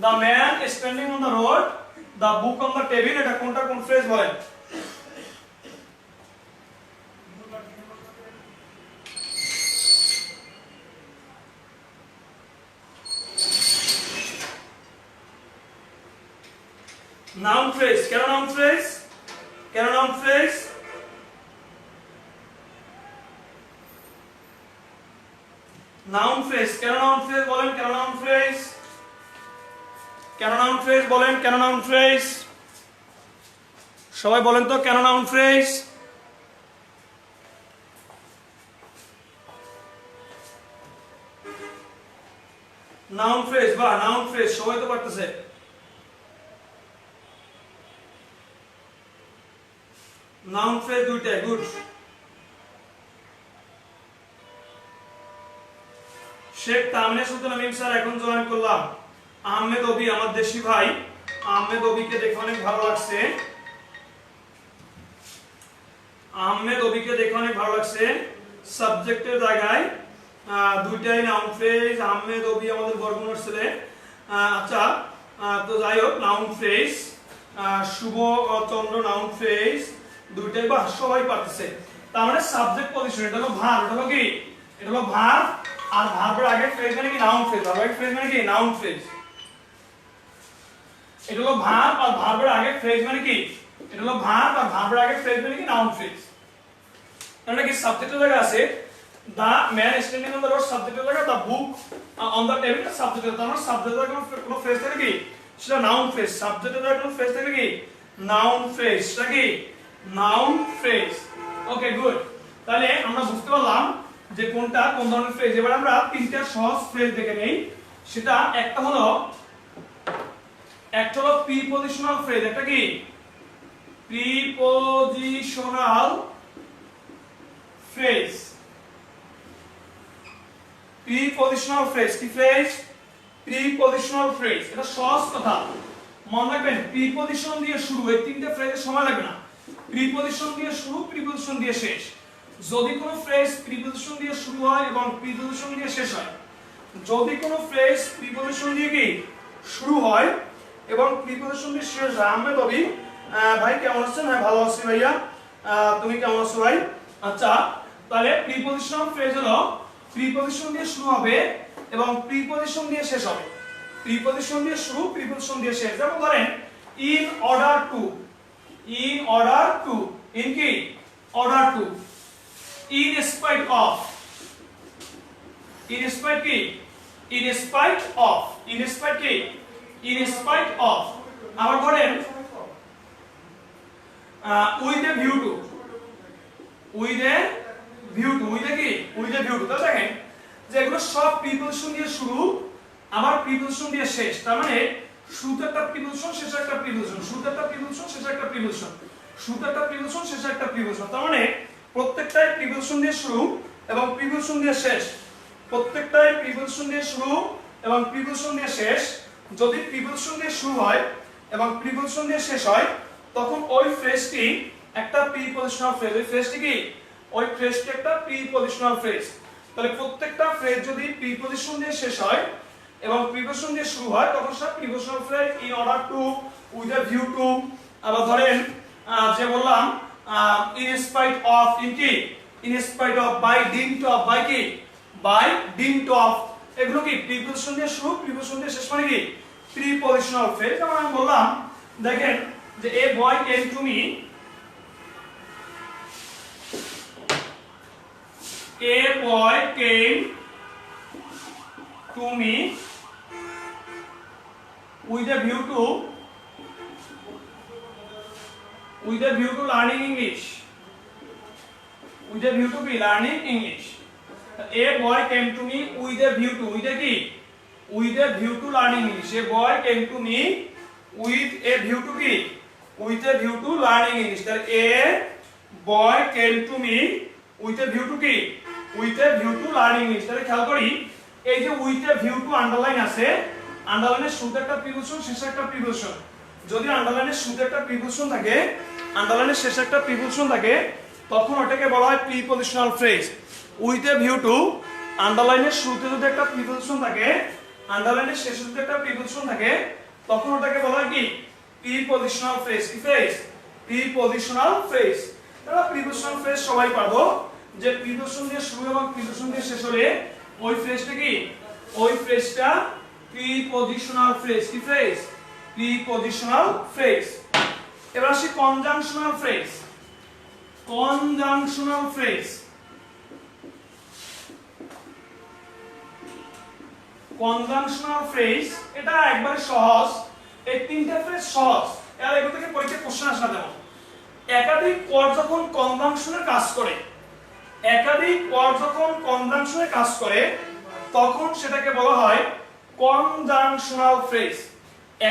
The man standing on the road, the book on the table, এটা কোনটা কোন ফ্রেজ বলেন? Noun phrase. কেন নাউন ফ্রেজ? কেন নাউন ফ্রেজ? নাউন ফ্রেজ কেন নাউন ফ্রেজ বলেন? কেন নাউন ফ্রেজ? কেন নাউন ফ্রেজ বলেন? কেন নাউন ফ্রেজ? সবাই বলেন তো কেন নাউন ফ্রেজ? নাউন ফ্রেজ বা নাউন ফ্রেজ সবাই তো পারতেছে। নাউন ফ্রেজ দুইটাই, গুড। শেখ তামিনা সুলতান আমিন স্যার এখন জয়েন করলাম। আহমেদ অবি আমার দেশি ভাই, আহমেদ অবিকে দেখে অনেক ভালো লাগছে, আহমেদ অবিকে দেখে অনেক ভালো লাগছে। সাবজেক্টের জায়গায় দুইটাই নাউন ফ্রেজ, আহমেদ অবি আমাদের বরগুনার ছেলে। আচ্ছা তো যাই হোক নাউন ফ্রেজ, শুভ চন্দ্র নাউন ফ্রেজ দুইটাই, বা সবাই পারতেছে। তার মানে সাবজেক্ট পজিশন, এটা হলো ভার্ব, এটা হলো কি, এটা হলো ভার্ব, আর ভার্বের আগে ফ্রেজ মানে কি নাউন ফ্রেজ, ভার্বের ফ্রেজ মানে কি নাউন ফ্রেজ। এটা হলো ভার্ব আর ভার্বের আগে ফ্রেজ মানে কি, এটা হলো ভার্ব আর ভার্বের আগে ফ্রেজ মানে কি নাউন ফ্রেজ। এটা কি সাবজেক্টের জায়গা আছে the man standing on the road, সাবজেক্টের জায়গা the book on the table, সাবজেক্টের তার মানে সাবজেক্টের কোনো ফ্রেজ থাকে কি সেটা নাউন ফ্রেজ, সাবজেক্টের জায়গা কোনো ফ্রেজ থাকে কি নাউন ফ্রেজ, সেটা কি নাউন ফ্রেজ। ওকে গুড, তাহলে আমরা বুঝতে পারলাম যে কোনটা কোন ধরনের ফ্রেজ। এবার আমরা তিনটা সহজ ফ্রেজ দেখে নেই। সেটা একটা হলো প্রিপজিশনাল ফ্রেজ, একটা কি প্রিপজিশনাল ফ্রেজ। প্রিপজিশনাল ফ্রেজ কি ফ্রেজ? Prepositional phrase. এটা সহজ কথা, মনে রাখবেন প্রিপজিশন দিয়ে শুরু, এই তিনটে ফ্রেজের সময় লাগবে না। প্রিপজিশন দিয়ে শুরু, প্রিপজিশন দিয়ে শেষ। যদি কোনো ফ্রেজ প্রিপজিশন দিয়ে শুরু হয় এবং প্রিপজিশন দিয়ে শেষ হয়, যদি কোনো ফ্রেজ প্রিপজিশন দিয়ে কি শুরু হয় এবং প্রিপজিশন দিয়ে শেষ হয়, আহমেদ অবি ভাই কেমন আছেন? হ্যাঁ ভালো আছি ভাইয়া, তুমি কেমন আছো ভাই? আচ্ছা, তাহলে প্রিপজিশনাল ফ্রেজ হলো প্রিপজিশন দিয়ে শুরু হবে এবং প্রিপজিশন দিয়ে শেষ হবে। প্রিপজিশন দিয়ে শুরু, প্রিপজিশন দিয়ে শেষ। যেমন ধরেন in order to, in order to, in কি order to, in spite of, in spite কি in spite of, in spite কি in spite of। আবার ধরেন with a view to, with a view to, with a কি with a view to। তাহলে দেখেন যে এগুলো সব প্রিপজিশন দিয়ে শুরু আবার প্রিপজিশন দিয়ে শেষ। তার মানে শুরুতে একটা প্রিপজিশন, শেষে একটা প্রিপজিশন, শুরুতে একটা প্রিপজিশন, শেষে একটা প্রিপজিশন, শুরুতে একটা প্রিপজিশন, শেষে একটা প্রিপজিশন। তার মানে প্রত্যেকটাই প্রিপজিশন দিয়ে শুরু এবং প্রিপজিশন দিয়ে শেষ, প্রত্যেকটাই প্রিপজিশন দিয়ে শুরু এবং প্রিপজিশন দিয়ে শেষ। যদি প্রিপজিশন দিয়ে শুরু হয় এবং প্রিপজিশন দিয়ে শেষ হয় তখন ওই ফ্রেজটি একটা প্রিপজিশনাল ফ্রেজ। ওই ফ্রেজটি কি ওই ফ্রেজটি একটা প্রিপজিশনাল ফ্রেজ। তাহলে প্রত্যেকটা ফ্রেজ যদি প্রিপজিশন দিয়ে শেষ হয় এবং প্রিপজিশন দিয়ে শুরু হয় তখন সেটা prepositional phrase. In order two, with a view to. আবার ধরেন যে বললাম in spite of, in কি in spite of, by dint of, by কি by dint of। এগুলো কি প্রিপজিশন দিয়ে শুরু, প্রিপজিশন দিয়ে শেষ, মানে কি প্রিপজিশনাল ফ্রেজ। যেমন আমি বললাম দেখেন যে a boy came to me, a boy came to me with a view to, with a view to learning English, with a view to be learning English। A boy came to me with a view to, with a কি with a view to learning English। A boy came to me with a view to কি with a view to learning English। তাহলে a boy came to me with a view to কি with a view to learning English। তাহলে খেয়াল করি এই যে with a view to underline আছে, আন্ডারলাইনের শুরুতে একটা প্রিপজিশন, শেষে একটা প্রিপজিশন। যদি আন্ডারলাইনের শুরুতে একটা প্রিপজিশন থাকে, আন্ডারলাইনের শেষে একটা প্রিপজিশন থাকে, তখন ওটাকে বলা হয় prepositional phrase. With a view to, আন্ডারলাইনের শুরুতে যদি একটা প্রিপজিশন থাকে, আন্ডারলাইনের শেষে যদি একটা প্রিপজিশন থাকে, তখন ওটাকে বলা হয় কি প্রিপজিশনাল ফ্রেজ। কি ফ্রেজ? Prepositional phrase. তাহলে প্রিপজিশনাল ফ্রেজ সবাই পারবো যে প্রিপজিশন দিয়ে শুরু এবং প্রিপজিশন দিয়ে শেষ হলে ওই ফ্রেজটা কি ওই ফ্রেজটা প্রিপজিশনাল ফ্রেজ। কি ফ্রেজ? Prepositional phrase. এবার আসি conjunctional phrase. Conjunctional phrase, conjunctional phrase এটা একবারে সহজ। এই তিনটা ফ্রেজ সহজ, আর এগুলো থেকে পরীক্ষায় কোশ্চেন আসা যেমন একাধিক পদ যখন কনজাংশনের কাজ করে, একাধিক পদ যখন কনজাংশনের কাজ করে তখন সেটাকে বলা হয় কনজাংশনাল ফ্রেজ।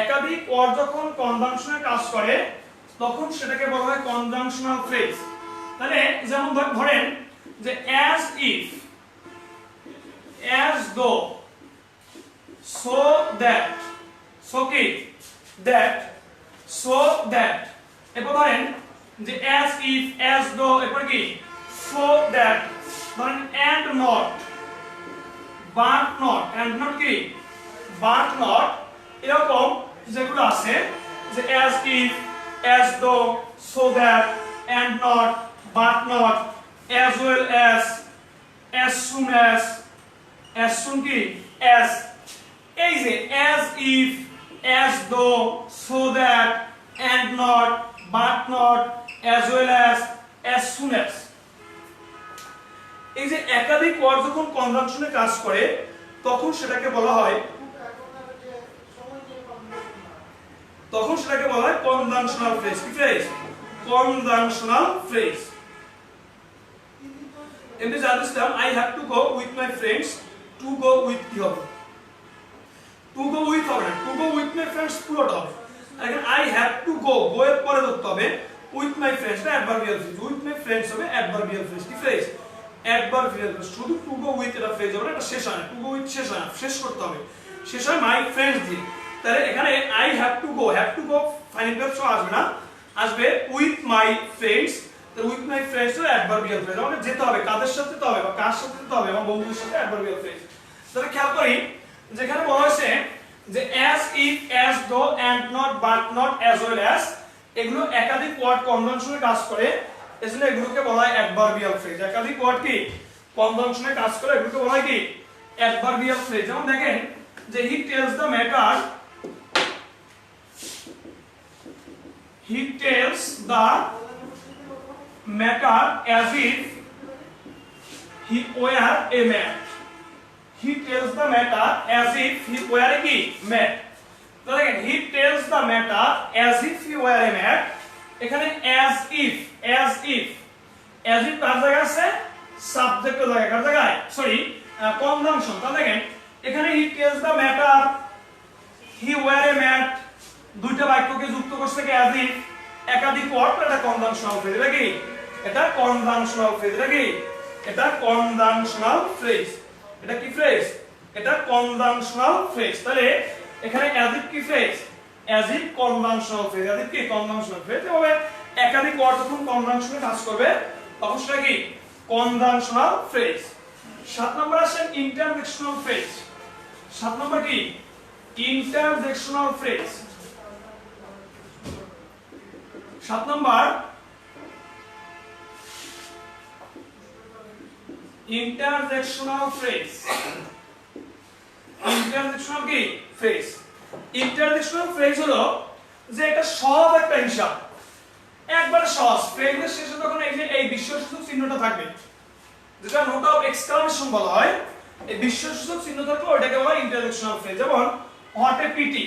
একাধিক পদ যখন কনজাংশনের কাজ করে তখন সেটাকে বলা হয় কনজাংশনাল ফ্রেজ। তাহলে যেমন ধরেন যে as if, as though, so that, so কি that, so that। এরপর ধরেন যে as if, as though, এরপর কি so that। ধরেন and not, but not, and not কি but not। এরকম যেগুলো আছে যে as if, as though, so that, and not, but not, as well as soon as soon কি as। এই যে as if, as though, so that, and not, but not, as well as soon as। এই যে একাধিক ওয়ার্ড যখন কনজাংশনে কাজ করে তখন সেটাকে বলা হয় কনজাংশনাল ফ্রেজ। কি ফ্রেজ? Conjunctional phrase. এমনি জানতেছিলাম I have to go with my friends, to go with কি হবে? টু গো উইথ হবে না, to go with my friends পুরোটা হবে। এখন I have to go, go এর পরে ধরতে হবে উইথ মাই ফ্রেন্ডস, না adverbial phrase. With my friends হবে অ্যাডভার্বিয়াল ফ্রেজ। কি ফ্রেজ? Adverbial phrase. শুধু টু গো উইথ এটা ফ্রেজ হবে না, এটা শেষ হয় না। টু গো উইথ শেষ হয় না, শেষ করতে হবে। শেষ হয় মাই ফ্রেন্ডস দিয়ে। তাহলে এখানে I have to go final verb সহ আসবে না, আসবে উইথ মাই ফ্রেন্ডস। তো উইথ মাই ফ্রেন্ডস এর অ্যাডভার্বিয়াল ফ্রেজ। আমাকে যেতে হবে, কাদের সাথে যেতে হবে বা কার সাথে যেতে হবে, আমার বন্ধুদের সাথে অ্যাডভার্বিয়াল ফ্রেজ। তাহলে খেয়াল করি যেখানে বলা হয়েছে যে as if, as though, and not, but not, as well as, এগুলো একাধিক ওয়ার্ড কনজাংশনে কাজ করে, এজন্য এগুলোকে বলা হয় অ্যাডভার্বিয়াল ফ্রেজ। একাধিক ওয়ার্ড কি কনজাংশনে কাজ করে, এগুলোকে বলা হয় কি অ্যাডভার্বিয়াল ফ্রেজ। যেমন দেখেন যে he tells the matter, he tells the matter as if he were a man। He tells the matter as if he were a man। তো দেখেন he tells the matter as if he were a man। এখানে as if কার জায়গায় আছে? সাবজেক্টের জায়গায়। কার জায়গায়? Sorry, conjunction. তাহলে দেখেন এখানে he tells the matter, he were a man, দুইটা বাক্যকে যুক্ত করছে কি as if, একাধিক ওয়ার্ড, এটা কনজাংশনাল ফ্রেজ। এটা কি? এটা কনজাংশনাল ফ্রেজ। এটা কি? এটা কনজাংশনাল ফ্রেজ। এটা কি ফ্রেজ? এটা কনজাংশনাল ফ্রেজ। তাহলে এখানে as if কি phrase? as if conjunctional phrase. as if কি কনজাংশনাল ফ্রেজ। এভাবে একাধিক ওয়ার্ড যখন কনজাংশনে কাজ করবে তখন সেটা কি কনজাংশনাল ফ্রেজ। 7 নম্বর আসেন ইন্টারজেকশনাল ফ্রেজ। 7 নম্বর কি? Interjectional phrase. 7 নম্বর ইন্টারজেকশনাল ফ্রেজ। ইন্টারজেকশনাল কি ফ্রেজ? ইন্টারজেকশনাল ফ্রেজ হলো যে এটা সহজ একটা হিসাব, একবারে সহজ। ফ্রেজের শেষে যখন এই যে এই বিশ্বসূচক চিহ্নটা থাকবে, যেটা নোট অফ এক্সক্লামেশন বলা হয়, এই বিশ্বসূচক চিহ্ন থাকলে ওটাকে বলা হয় ইন্টারজেকশনাল ফ্রেজ। যেমন what a pity,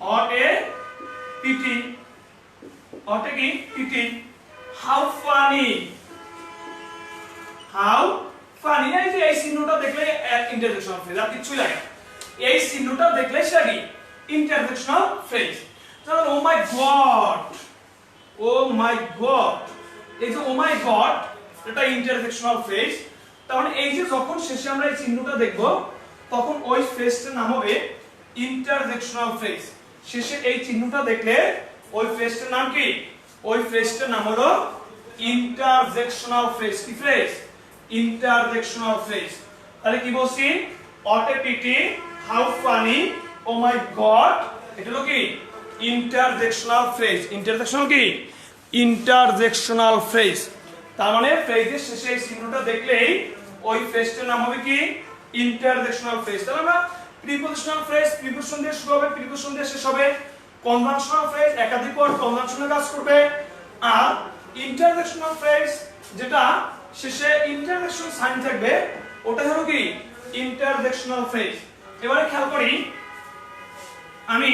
what a pity, what a pity, how funny, how funny। এই যে এই চিহ্নটা দেখলে ইন্টারজেকশনাল ফ্রেজ, আর কিছুই লাগে না। এই চিহ্নটা দেখলে সেটা কি ইন্টারজেকশনাল ফ্রেজ। যেমন ও মাই গড, ও মাই গড, এই যে ও মাই গড এটা ইন্টারজেকশনাল ফ্রেজ। তাহলে এই যে যখন শেষে আমরা এই চিহ্নটা দেখব তখন ওই ফ্রেজটার নাম হবে ইন্টারজেকশনাল ফ্রেজ। শেষে এই চিহ্নটা দেখলে ওই ফ্রেজটার নাম কি? ওই ফ্রেজটার নাম হলো ইন্টারজেকশনাল ফ্রেজ। কি ফ্রেজ? Interjectional phrase. তাহলে কি বলছি? what a pity, how funny, oh my god, এটা হলো কি ইন্টারজেকশনাল ফ্রেজ। ইন্টারজেকশনাল কি? Interjectional phrase. তার মানে ফ্রেজের শেষে এই চিহ্নটা দেখলেই ওই ফ্রেজটার নাম হবে কি ইন্টারজেকশনাল ফ্রেজ। তাহলে আমরা প্রিপোজিশনাল ফ্রেজ প্রিপোজিশন দিয়ে শুরু হবে, প্রিপোজিশন দিয়ে শেষ হবে। কনজাংশনাল ফ্রেজ একাধিক ওয়ার্ড কনজাংশনে কাজ করবে। আর ইন্টারজেকশনাল ফ্রেজ যেটা শেষে ইন্টারজেকশন সাইন থাকবে ওটা হলো কি ইন্টারজেকশনাল ফ্রেজ। এবারে খেয়াল করি, আমি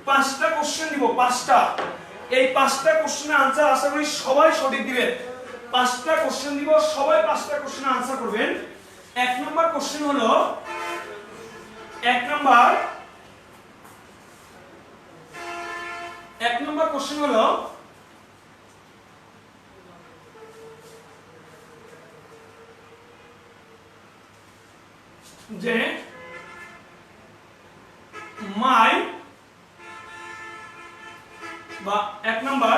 5টা কোশ্চেন দিব, 5টা। এই 5টা কোশ্চেনের আনসার আশা করি সবাই সঠিক দিবেন। 5টা কোশ্চেন দিব, সবাই 5টা কোশ্চেনের আনসার করবেন। 1 নম্বর কোশ্চেন হলো, 1 নম্বর কোশ্চেন হলো যে মাই বা 1 নম্বর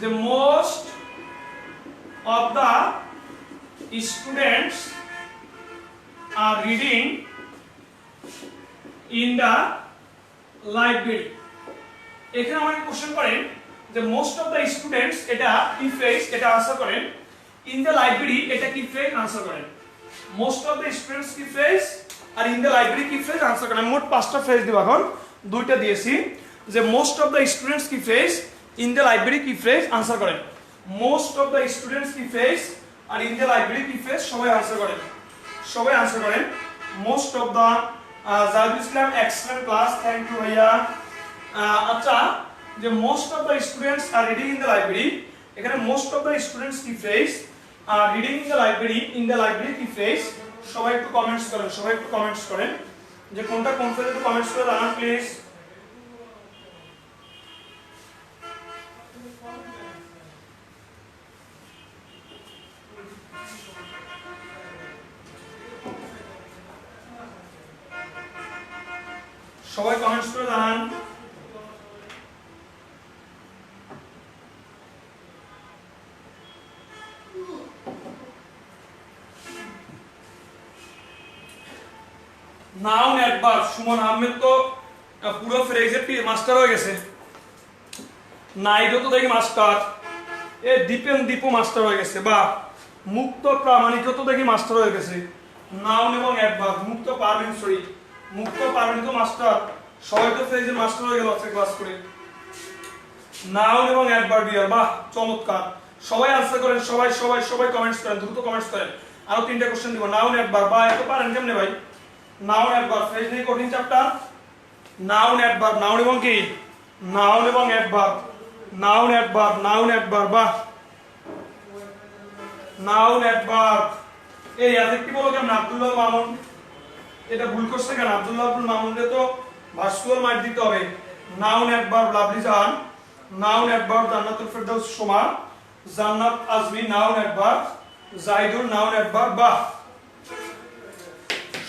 যে most of the students are reading in the library. এখানে আমাকে কোশ্চেন করেন যে মোস্ট অফ দা স্টুডেন্টস এটা কি ফ্রেজ, এটা আনসার করেন। ইন দা লাইব্রেরি এটা কি ফ্রেজ, আনসার করেন। মোস্ট অফ দা স্টুডেন্টস কি phrase, are in the library কি ফ্রেজ আনসার করেন। মোট 5টা ফ্রেজ দিব, এখন 2টা দিয়েছি যে মোস্ট অফ দ্য স্টুডেন্টস কি ফ্রেজ, ইন দ্য লাইব্রেরি কি ফ্রেজ আনসার করেন। মোস্ট অফ দ্য স্টুডেন্টস কি phrase are in the library কি ফ্রেজ, সবাই আনসার করেন, সবাই আনসার করেন। Most of the Jahidul Islam excellent class, thank you ভাইয়া। আচ্ছা, যে most of the students are reading in the library, এখানে মোস্ট অফ দ্য স্টুডেন্টস কি phrase are reading in the library কি ফ্রেজ, সবাই একটু কমেন্টস করেন, সবাই একটু কমেন্টস করেন যে কোনটা কোন ফ্রেজ, একটু কমেন্টস করে জানান প্লিজ। সবাই কমেন্টস করে জানান। নাউন অ্যাডভার্ব, সুমন আহমেদ তো পুরো ফ্রেজের মাস্টার হয়ে গেছে। নাইডও তো দেখি মাস্টার, এ দীপেন দীপু মাস্টার হয়ে গেছে, বা মুক্ত প্রামাণিকও তো দেখি মাস্টার হয়ে গেছে। নাউন এবং অ্যাডভার্ব, মুক্ত পারবেন তো মাস্টার, সবাই তো ফ্রেজের মাস্টার হয়ে গেল আজকে ক্লাস করে। নাউন এবং অ্যাডভার্ব, বাহ চমৎকার, সবাই আনসার করেন, সবাই সবাই সবাই কমেন্টস করেন, দ্রুত কমেন্টস করেন। আরো 3টা কোশ্চেন দিব। নাউন অ্যাডভার্ব, বা এত পারেন কেমনে ভাই? নাউন অ্যাডভার্ব, ফ্রেজ নেই কঠিন চ্যাপ্টার। নাউন অ্যাডভার্ব, নাউন এবং কি, নাউন এবং adverb, noun adverb, noun adverb, বাহ নাউন অ্যাডভার্ব। এই অ্যাডজেক্টিভ হলো কেমন? আব্দুল্লাহ মামুন, এটা ভুল করছে কেন? আব্দুল্লাহ আব্দুল মামুনকে তো ভার্চুয়াল মার্ক দিতে হবে। Noun adverb Lovely Jahan, noun adverb Jannatul Ferdous Soma, Jannat Azmi, noun adverb Jahidul, noun adverb, বাহ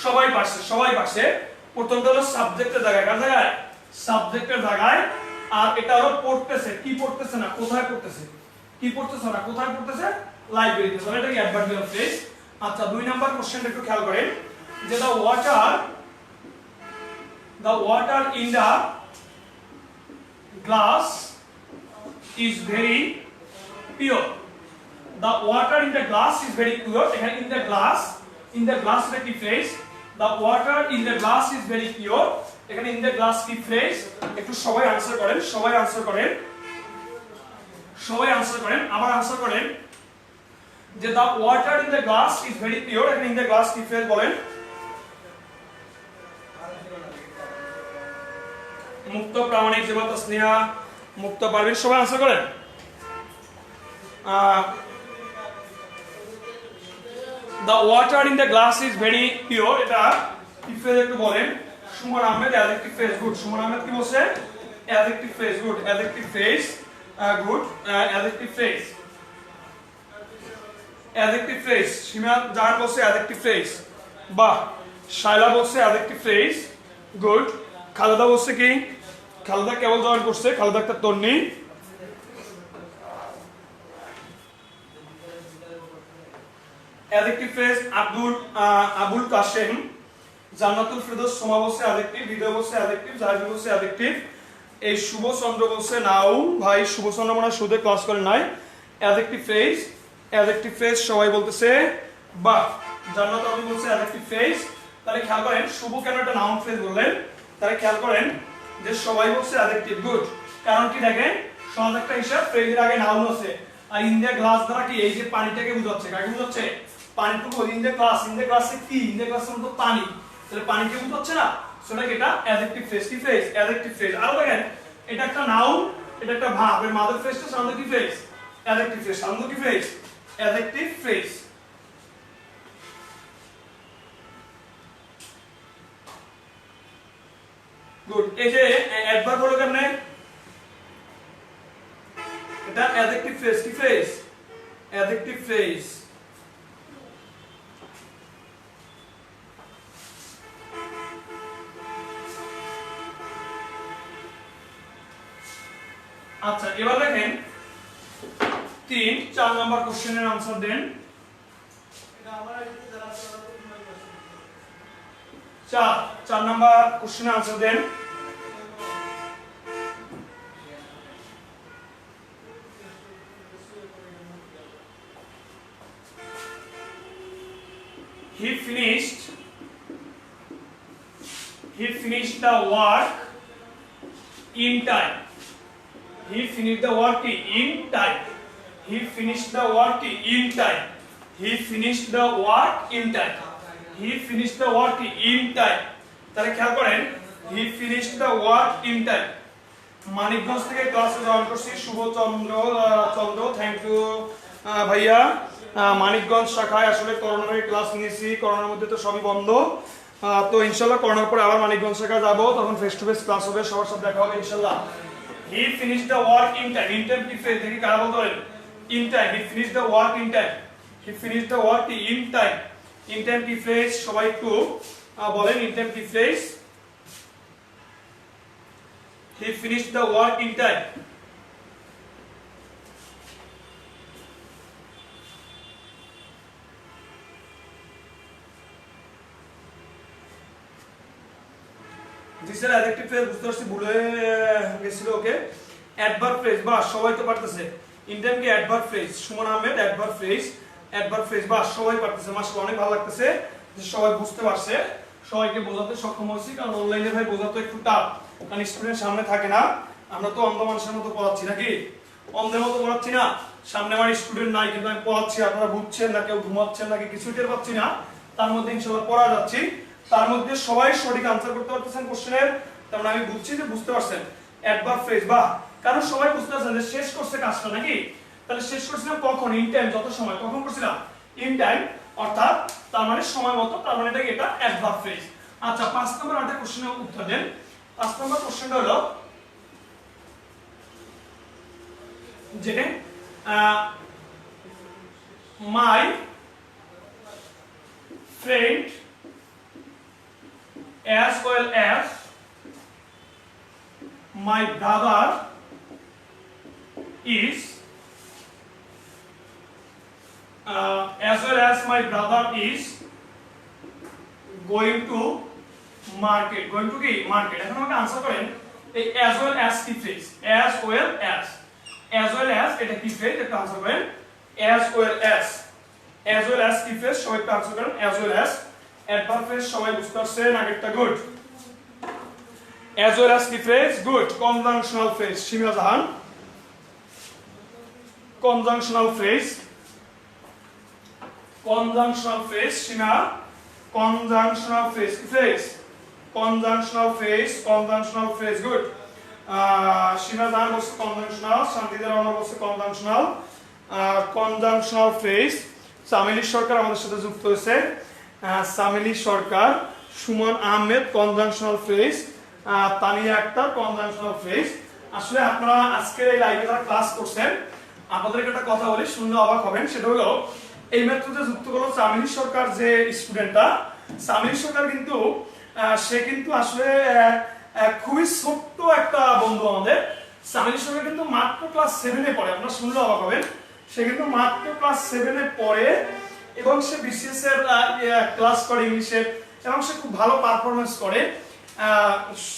সবাই পারছে, সবাই পারছে। প্রথমটা হলো সাবজেক্টের জায়গায়, কার জায়গায়? সাবজেক্টের জায়গায়। আর এটা হলো পড়তেছে, কি পড়তেছে না কোথায় পড়তেছে, কি পড়তেছে না কোথায় পড়তেছে, লাইব্রেরিতে। তাহলে এটা কি অ্যাডভার্বিয়াল ফ্রেজ। আচ্ছা, 2 নাম্বার কোশ্চেনটা একটু খেয়াল করেন যে the water in the glass is very pure. The water in the glass is very pure. এখানে in the glass এটা কি phrase? The water in the glass is very pure. এখানে in the glass কি ফ্রেজ? একটু সবাই আনসার করেন, সবাই আনসার করেন, সবাই আনসার করেন, আবার আনসার করেন যে the water in the glass is very pure. এখানে in the glass কি ফ্রেজ বলেন? মুক্ত প্রামাণিক, জীবত স্নেহা, মুক্ত পারবেন, সবাই আনসার করেন। The water in the glass is very pure, এটা কি ফ্রেজ একটু বলেন। Suman Ahmed, adjective phrase, good. Suman Ahmed কি বলছে? Adjective phrase, good. Adjective phrase, good. Adjective phrase, adjective phrase. Sima Jahan বলছে অ্যাডজেক্টিভ ফ্রেজ, বাহ। শাইলা বলছে অ্যাডজেক্টিভ ফ্রেজ, গুড। খালেদা বলছে কি? খালেদা কেবল জয়েন করছে, খালেদা একটা তন্নি। অ্যাডজেক্টিভ ফ্রেজ আবুল কাশেম, জান্নাতুল ফেরদৌস সোমা বলছে অ্যাডজেক্টিভ, হৃদয় বলছে অ্যাডজেক্টিভ, জাহিদ বলছে অ্যাডজেক্টিভ। এই শুভ চন্দ্র বলছে নাউন, ভাই শুভ চন্দ্র মনে হয় সুদে ক্লাস করে নাই। অ্যাডজেক্টিভ ফ্রেজ, অ্যাডজেক্টিভ ফ্রেজ সবাই বলতেছে, বাহ। জান্নাত আবু বলছে অ্যাডজেক্টিভ ফ্রেজ। তাহলে খেয়াল করেন শুভ কেন একটা নাউন ফ্রেজ বললেন, তাহলে খেয়াল করেন যে সবাই বলছে অ্যাডজেক্টিভ, গুড। কারণ কি দেখেন, সহজ একটা হিসাব, ফ্রেজের আগে নাউন আছে। আর ইন দ্য গ্লাস দ্বারা কি এই যে পানিটাকে বোঝাচ্ছে, কাকে বোঝাচ্ছে? পানিটুকু। ইন দ্য গ্লাসে কি? ইন দ্য গ্লাসের মতো পানি, তাহলে পানিকে বোঝাচ্ছে না, সেটা এটা অ্যাডজেক্টিভ ফ্রেজ। কি ফ্রেজ? Adjective phrase. আর দেখেন এটা একটা নাউন, এটা একটা ভার্ব, এর মাদার ফ্রেজটা সাধারণত কি ফ্রেজ? Adjective phrase. সাধারণত কি ফ্রেজ? Adjective phrase. গুড। এই যে অ্যাডভার্ব হলো কেমনে? এটা অ্যাডজেক্টিভ ফ্রেজ। কি ফ্রেজ? Adjective phrase. আচ্ছা, এবার দেখেন 4 নাম্বার কোশ্চেনের আনসার দেন। চার নাম্বার কোশ্চেনের আনসার দেন। He finished he finished the work in time. He finished the work in time. He finished the work in time. He finished the work in time. He finished the work in time. তাহলে খেয়াল করেন, he finished the work in time. Manikganj থেকে ক্লাসে জয়েন করছি শুভ চন্দ্র থ্যাংক ইউ ভাইয়া। মানিকগঞ্জ শাখায় আসলে করোনার ক্লাস নিয়েছি, করোনার মধ্যে তো সবই বন্ধ। তো ইনশাআল্লাহ করোনার পরে আবার মানিকগঞ্জ শাখা যাব, তখন ফেস টু ফেস ক্লাস হবে, সবার সাথে দেখা হবে ইনশাআল্লাহ। He finished the work in time. In time কি ফেজ দেখি কারা বলতে পারেন? In time. He finished the work in time. He finished the work in time. In time কি ফেজ সবাই একটু বলেন, in time কি phase? He finished the work in time. G sir, adjective phrase বুঝতে পারছি, ভুলে গেছিল। ওকে, অ্যাডভার্ব ফ্রেজ, বাহ সবাই তো পারতেছে। ইন টাইম কি adverb phrase? Suman Ahmed adverb phrase, বাহ সবাই পারতেছে, মাশাআল্লাহ অনেক ভালো লাগতেছে যে সবাই বুঝতে পারছে, সবাইকে বোঝাতে সক্ষম হয়েছি। কারণ অনলাইনে ভাই বোঝাতে একটু টাফ, কারণ স্টুডেন্ট সামনে থাকে না। আমরা তো অন্ধ মানুষের মতো পড়াচ্ছি নাকি, অন্ধের মতো পড়াচ্ছি না। সামনে আমার স্টুডেন্ট নাই, কিন্তু আমি পড়াচ্ছি, আপনারা বুঝছেন না, কেউ ঘুমাচ্ছেন নাকি কিছু টের পাচ্ছি না। তার মধ্যে ইনশাআল্লাহ পড়া যাচ্ছি, তার মধ্যে সবাই সঠিক আনসার করতে পারতেছেন কোশ্চেনের, তার মানে আমি বুঝছি যে বুঝতে পারছেন। অ্যাডভার্ব ফ্রেজ, বাহ, কারণ সবাই বুঝতে পারছেন যে শেষ করছে কাজটা নাকি। তাহলে শেষ করছিলাম কখন? ইন টাইম, যত সময়। কখন করছিলাম? ইন টাইম, অর্থাৎ তার মানে সময় মতো, তার মানে এটা অ্যাডভার্ব ফ্রেজ। আচ্ছা, 5 নম্বর আরেকটা কোশ্চেনের উত্তর দেন। 5 নম্বর কোশ্চেনটা হলো যে my friend as well as my brother is going to market. Going to কি? Market. এখন আমাকে আনসার করেন, এই as well as কি ফ্রেজ? as well as এটা কি ফ্রেজ? একটু আনসার করেন। as well as কি ফ্রেজ? সবাই একটু আনসার করেন। as well as adverb phrase সবাই বুঝতে পারছেন, আগেরটা গুড। as well as কি phrase? Good. Conjunctional phrase, Sima Jahan. Conjunctional phrase Sima. Conjunctional phrase কি phrase? Conjunctional phrase good. Sima Jahan বলছে কনজাংশনাল, শান্তিদের রহমান বলছে conjunctional. Conjunctional phrase, Shamili Sarkar আমাদের সাথে যুক্ত হয়েছে। Shamili Sarkar, Suman Ahmed conjunctional phrase, Tania Akter conjunctional phrase. আসলে আপনারা আজকের এই লাইভে যারা ক্লাস করছেন, আপনাদেরকে একটা কথা বলি, শুনলে অবাক হবেন। সেটা হলো এই মাত্র যে যুক্ত করলো সামিলি সরকার, যে স্টুডেন্টটা সামিলি সরকার, কিন্তু সে কিন্তু আসলে খুবই ছোট্ট একটা বন্ধু আমাদের। সামিলি সরকার কিন্তু মাত্র ক্লাস 7-এ পড়ে, আপনারা শুনলে অবাক হবেন। সে কিন্তু মাত্র ক্লাস 7-এ পড়ে এবং সে বিসিএস এর ক্লাস করে ইংলিশের, এবং সে খুব ভালো পারফরমেন্স করে।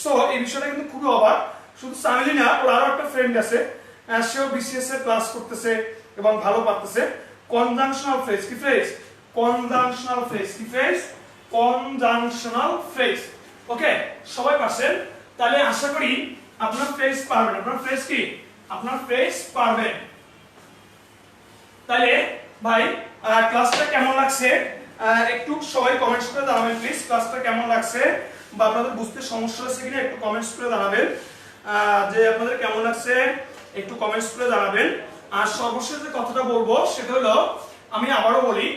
সো এই বিষয়টা কিন্তু খুবই অবাক। শুধু সামিলি না, ওর আরো একটা ফ্রেন্ড আছে, সেও বিসিএস এর ক্লাস করতেছে এবং ভালো পারতেছে। কনজাংশনাল ফ্রেজ কি ফ্রেজ? কনজাংশনাল ফ্রেজ কি ফ্রেজ? Conjunctional phrase. ওকে, সবাই পারছেন? তাহলে আশা করি আপনার ফ্রেজ পারবেন। আপনার ফ্রেজ কি? আপনার ফ্রেজ পারবেন। তাহলে ভাই ক্লাসটা কেমন লাগছে একটু সবাই কমেন্টস করে জানাবেন প্লিজ। ক্লাসটা কেমন লাগছে বা আপনাদের বুঝতে সমস্যা হচ্ছে কিনা একটু কমেন্টস করে জানাবেন। যে আপনাদের কেমন লাগছে একটু কমেন্টস করে জানাবেন। আর সর্বশেষ যে কথাটা বলবো সেটা হলো, আমি আবারও বলি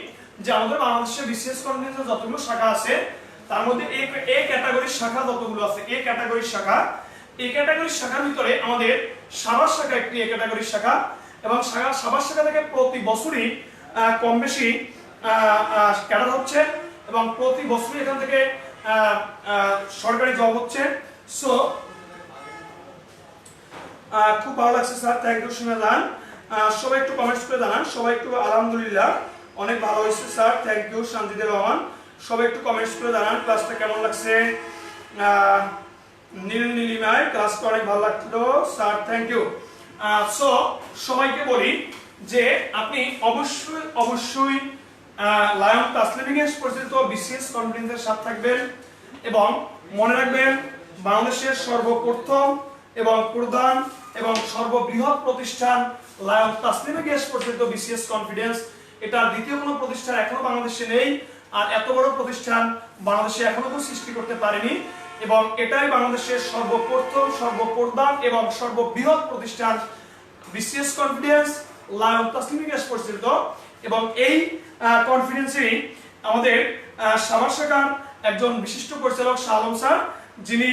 যে আমাদের বাংলাদেশের বিসিএস কন্টেন্টের যতগুলো শাখা আছে, তার মধ্যে এ ক্যাটাগরির শাখা যতগুলো আছে, এই ক্যাটাগরির শাখার ভিতরে আমাদের সাভার শাখা একটি এ ক্যাটাগরির শাখা, এবং সাভার শাখা থেকে প্রতি বছরই কম বেশি ক্যাডার হচ্ছে, এবং প্রতি বছরই এখান থেকে সরকারি জব হচ্ছে। সো খুব ভালো লাগছে স্যার, থ্যাংক ইউ শুনে যান। সবাই একটু কমেন্টস করে জানান, সবাই একটু আলহামদুলিল্লাহ অনেক ভালো হয়েছে স্যার, থ্যাংক ইউ। শান্তিদের রহমান, সবাই একটু কমেন্টস করে জানান ক্লাসটা কেমন লাগছে। নীলিমায় ক্লাসটা অনেক ভালো লাগলো স্যার, থ্যাংক ইউ। সো সবাইকে বলি যে আপনি অবশ্যই লায়ন ক্লাস লিভিং এর পরিচিত বিসিএস কন্টেন্টের সাথে থাকবেন। এবং মনে রাখবেন বাংলাদেশের সর্বপ্রথম এবং প্রধান এবং সর্ববৃহৎ প্রতিষ্ঠান লায়ন তাসনিমা গ্যাস পরিচালিত বিসিএস কনফিডেন্স, এটা দ্বিতীয় কোনো প্রতিষ্ঠান এখনো বাংলাদেশে নেই, আর এত বড় প্রতিষ্ঠান বাংলাদেশে এখনো কেউ সৃষ্টি করতে পারেনি, এবং এটাই বাংলাদেশের সর্বপ্রথম সর্বপ্রধান এবং সর্ববৃহৎ প্রতিষ্ঠান BCS confidence lion Tasnima gas পরিচালিত। এবং এই কনফিডেন্সেরই আমাদের সাভার শাখার একজন বিশিষ্ট পরিচালক শাহ আলম স্যার, যিনি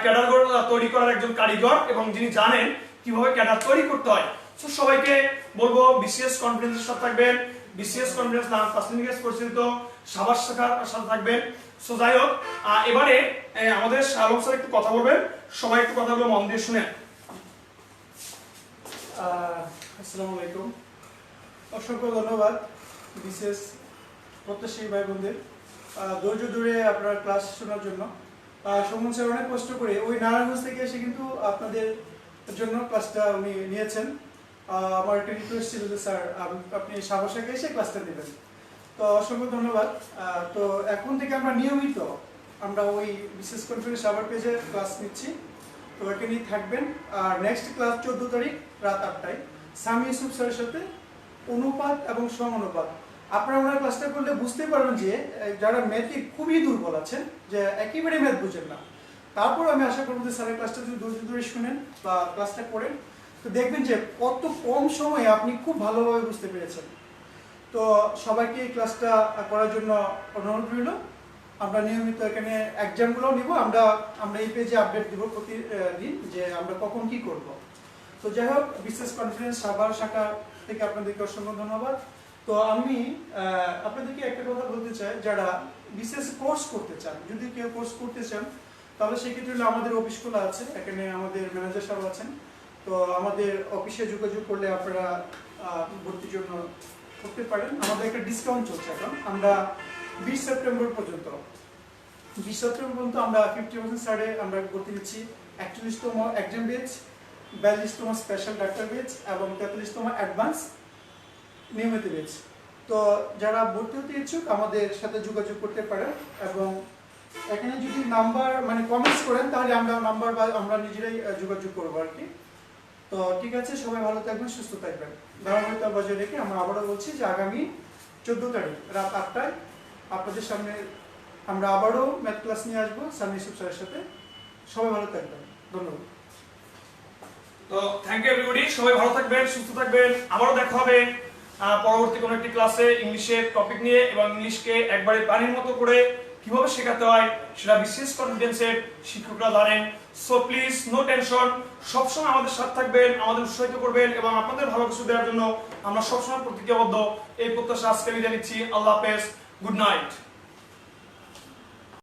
ক্যাডার তৈরি করার একজন কারিগর এবং যিনি জানেন কিভাবে ক্যাডার তৈরি করতে হয়। তো সবাইকে বলবো বিসিএস কনফিডেন্সের সাথে থাকবেন, BCS confidence lion Tasnima gas পরিচালিত সাভার শাখার সাথে থাকবেন। সো যাই হোক, এবারে আমাদের শাহ আলম স্যার একটু কথা বলবেন, সবাই একটু কথা বলে মন দিয়ে শুনেন। আসসালামু আলাইকুম, অসংখ্য ধন্যবাদ বিশেষ প্রত্যাশী ভাই বোনদের ধৈর্য ধরে আপনার ক্লাস শোনার জন্য। সুমন স্যার অনেক কষ্ট করে ওই নারায়ণগঞ্জ থেকে এসে কিন্তু আপনাদের জন্য ক্লাসটা উনি নিয়েছেন। আমার একটা রিকোয়েস্ট ছিল যে স্যার আপনি সাবাসাকে এসে ক্লাসটা দেবেন, তো অসংখ্য ধন্যবাদ। তো এখন থেকে আমরা নিয়মিত আমরা ওই বিশেষ কনফারেন্স সাভার পেজে ক্লাস নিচ্ছি, তো এখানেই থাকবেন। আর নেক্সট ক্লাস 14 তারিখ রাত 8টায় সামি ইউসুফ স্যারের সাথে অনুপাত এবং সমানুপাত। আপনারা ওনার ক্লাসটা করলে বুঝতে পারবেন যে যারা ম্যাথে খুবই দুর্বল আছেন, যে একেবারে ম্যাথ বুঝেন না, তারপর আমি আশা করবো যে স্যারের ক্লাসটা যদি ধৈর্য ধরে শুনেন বা ক্লাসটা করেন, তো দেখবেন যে কত কম সময়ে আপনি খুব ভালোভাবে বুঝতে পেরেছেন। তো সবাইকে এই ক্লাসটা করার জন্য অনুরোধ রইল। আমরা নিয়মিত এখানে এক্সামগুলো নিব, আমরা এই পেজে আপডেট দিব প্রতিদিন যে আমরা কখন কি করব। তো যাই হোক, বিশেষ কনফারেন্স সাভার শাখা থেকে আপনাদেরকে অসংখ্য ধন্যবাদ। তো আমি আপনাদেরকে একটা কথা বলতে চাই, যারা বিশেষ কোর্স করতে চান, যদি কেউ কোর্স করতে চান তাহলে সেক্ষেত্রে আমাদের অফিস খোলা আছে, এখানে আমাদের ম্যানেজার সাহেব আছেন। তো আমাদের অফিসে যোগাযোগ করলে আপনারা ভর্তির জন্য করতে পারেন। আমাদের একটা ডিসকাউন্ট চলছে এখন, আমরা 20 সেপ্টেম্বর পর্যন্ত আমরা 50% ছাড়ে আমরা ভর্তি দিচ্ছি। 41তম এক্সাম ব্যাচ, 42তম স্পেশাল ডাক্তার ব্যাচ এবং 43তম অ্যাডভান্স নিয়মিত ব্যাচ। তো যারা ভর্তি হতে ইচ্ছুক আমাদের সাথে যোগাযোগ করতে পারেন, এবং এখানে যদি নাম্বার মানে কমেন্টস করেন তাহলে আমরা নাম্বার বা আমরা নিজেরাই যোগাযোগ করবো আর কি। তো ঠিক আছে, সবাই ভালো থাকবেন, সুস্থ থাকবেন। ধারাবাহিকতা বজায় রেখে আমরা আবারও বলছি যে আগামী 14 তারিখ রাত 8টায় আপনাদের সামনে আমরা আবারও ম্যাথ ক্লাস নিয়ে আসবো সামি ইউসুফ স্যারের সাথে। সবাই ভালো থাকবেন, ধন্যবাদ। তো থ্যাংক ইউ এভরিবডি, সবাই ভালো থাকবেন, সুস্থ থাকবেন। আবারও দেখা হবে পরবর্তী কোনো একটি ক্লাসে ইংলিশের টপিক নিয়ে, এবং ইংলিশকে একবারে পানির মতো করে কিভাবে শেখাতে হয় সেটা বিশেষ কনফিডেন্সের শিক্ষকরা জানেন। সো প্লিজ নো টেনশন, সবসময় আমাদের সাথে থাকবেন, আমাদের উৎসাহিত করবেন, এবং আপনাদের ভালো কিছু দেওয়ার জন্য আমরা সবসময় প্রতিজ্ঞাবদ্ধ। এই প্রত্যাশা আজকে বিদায় নিচ্ছি। আল্লাহ হাফেজ, গুড নাইট।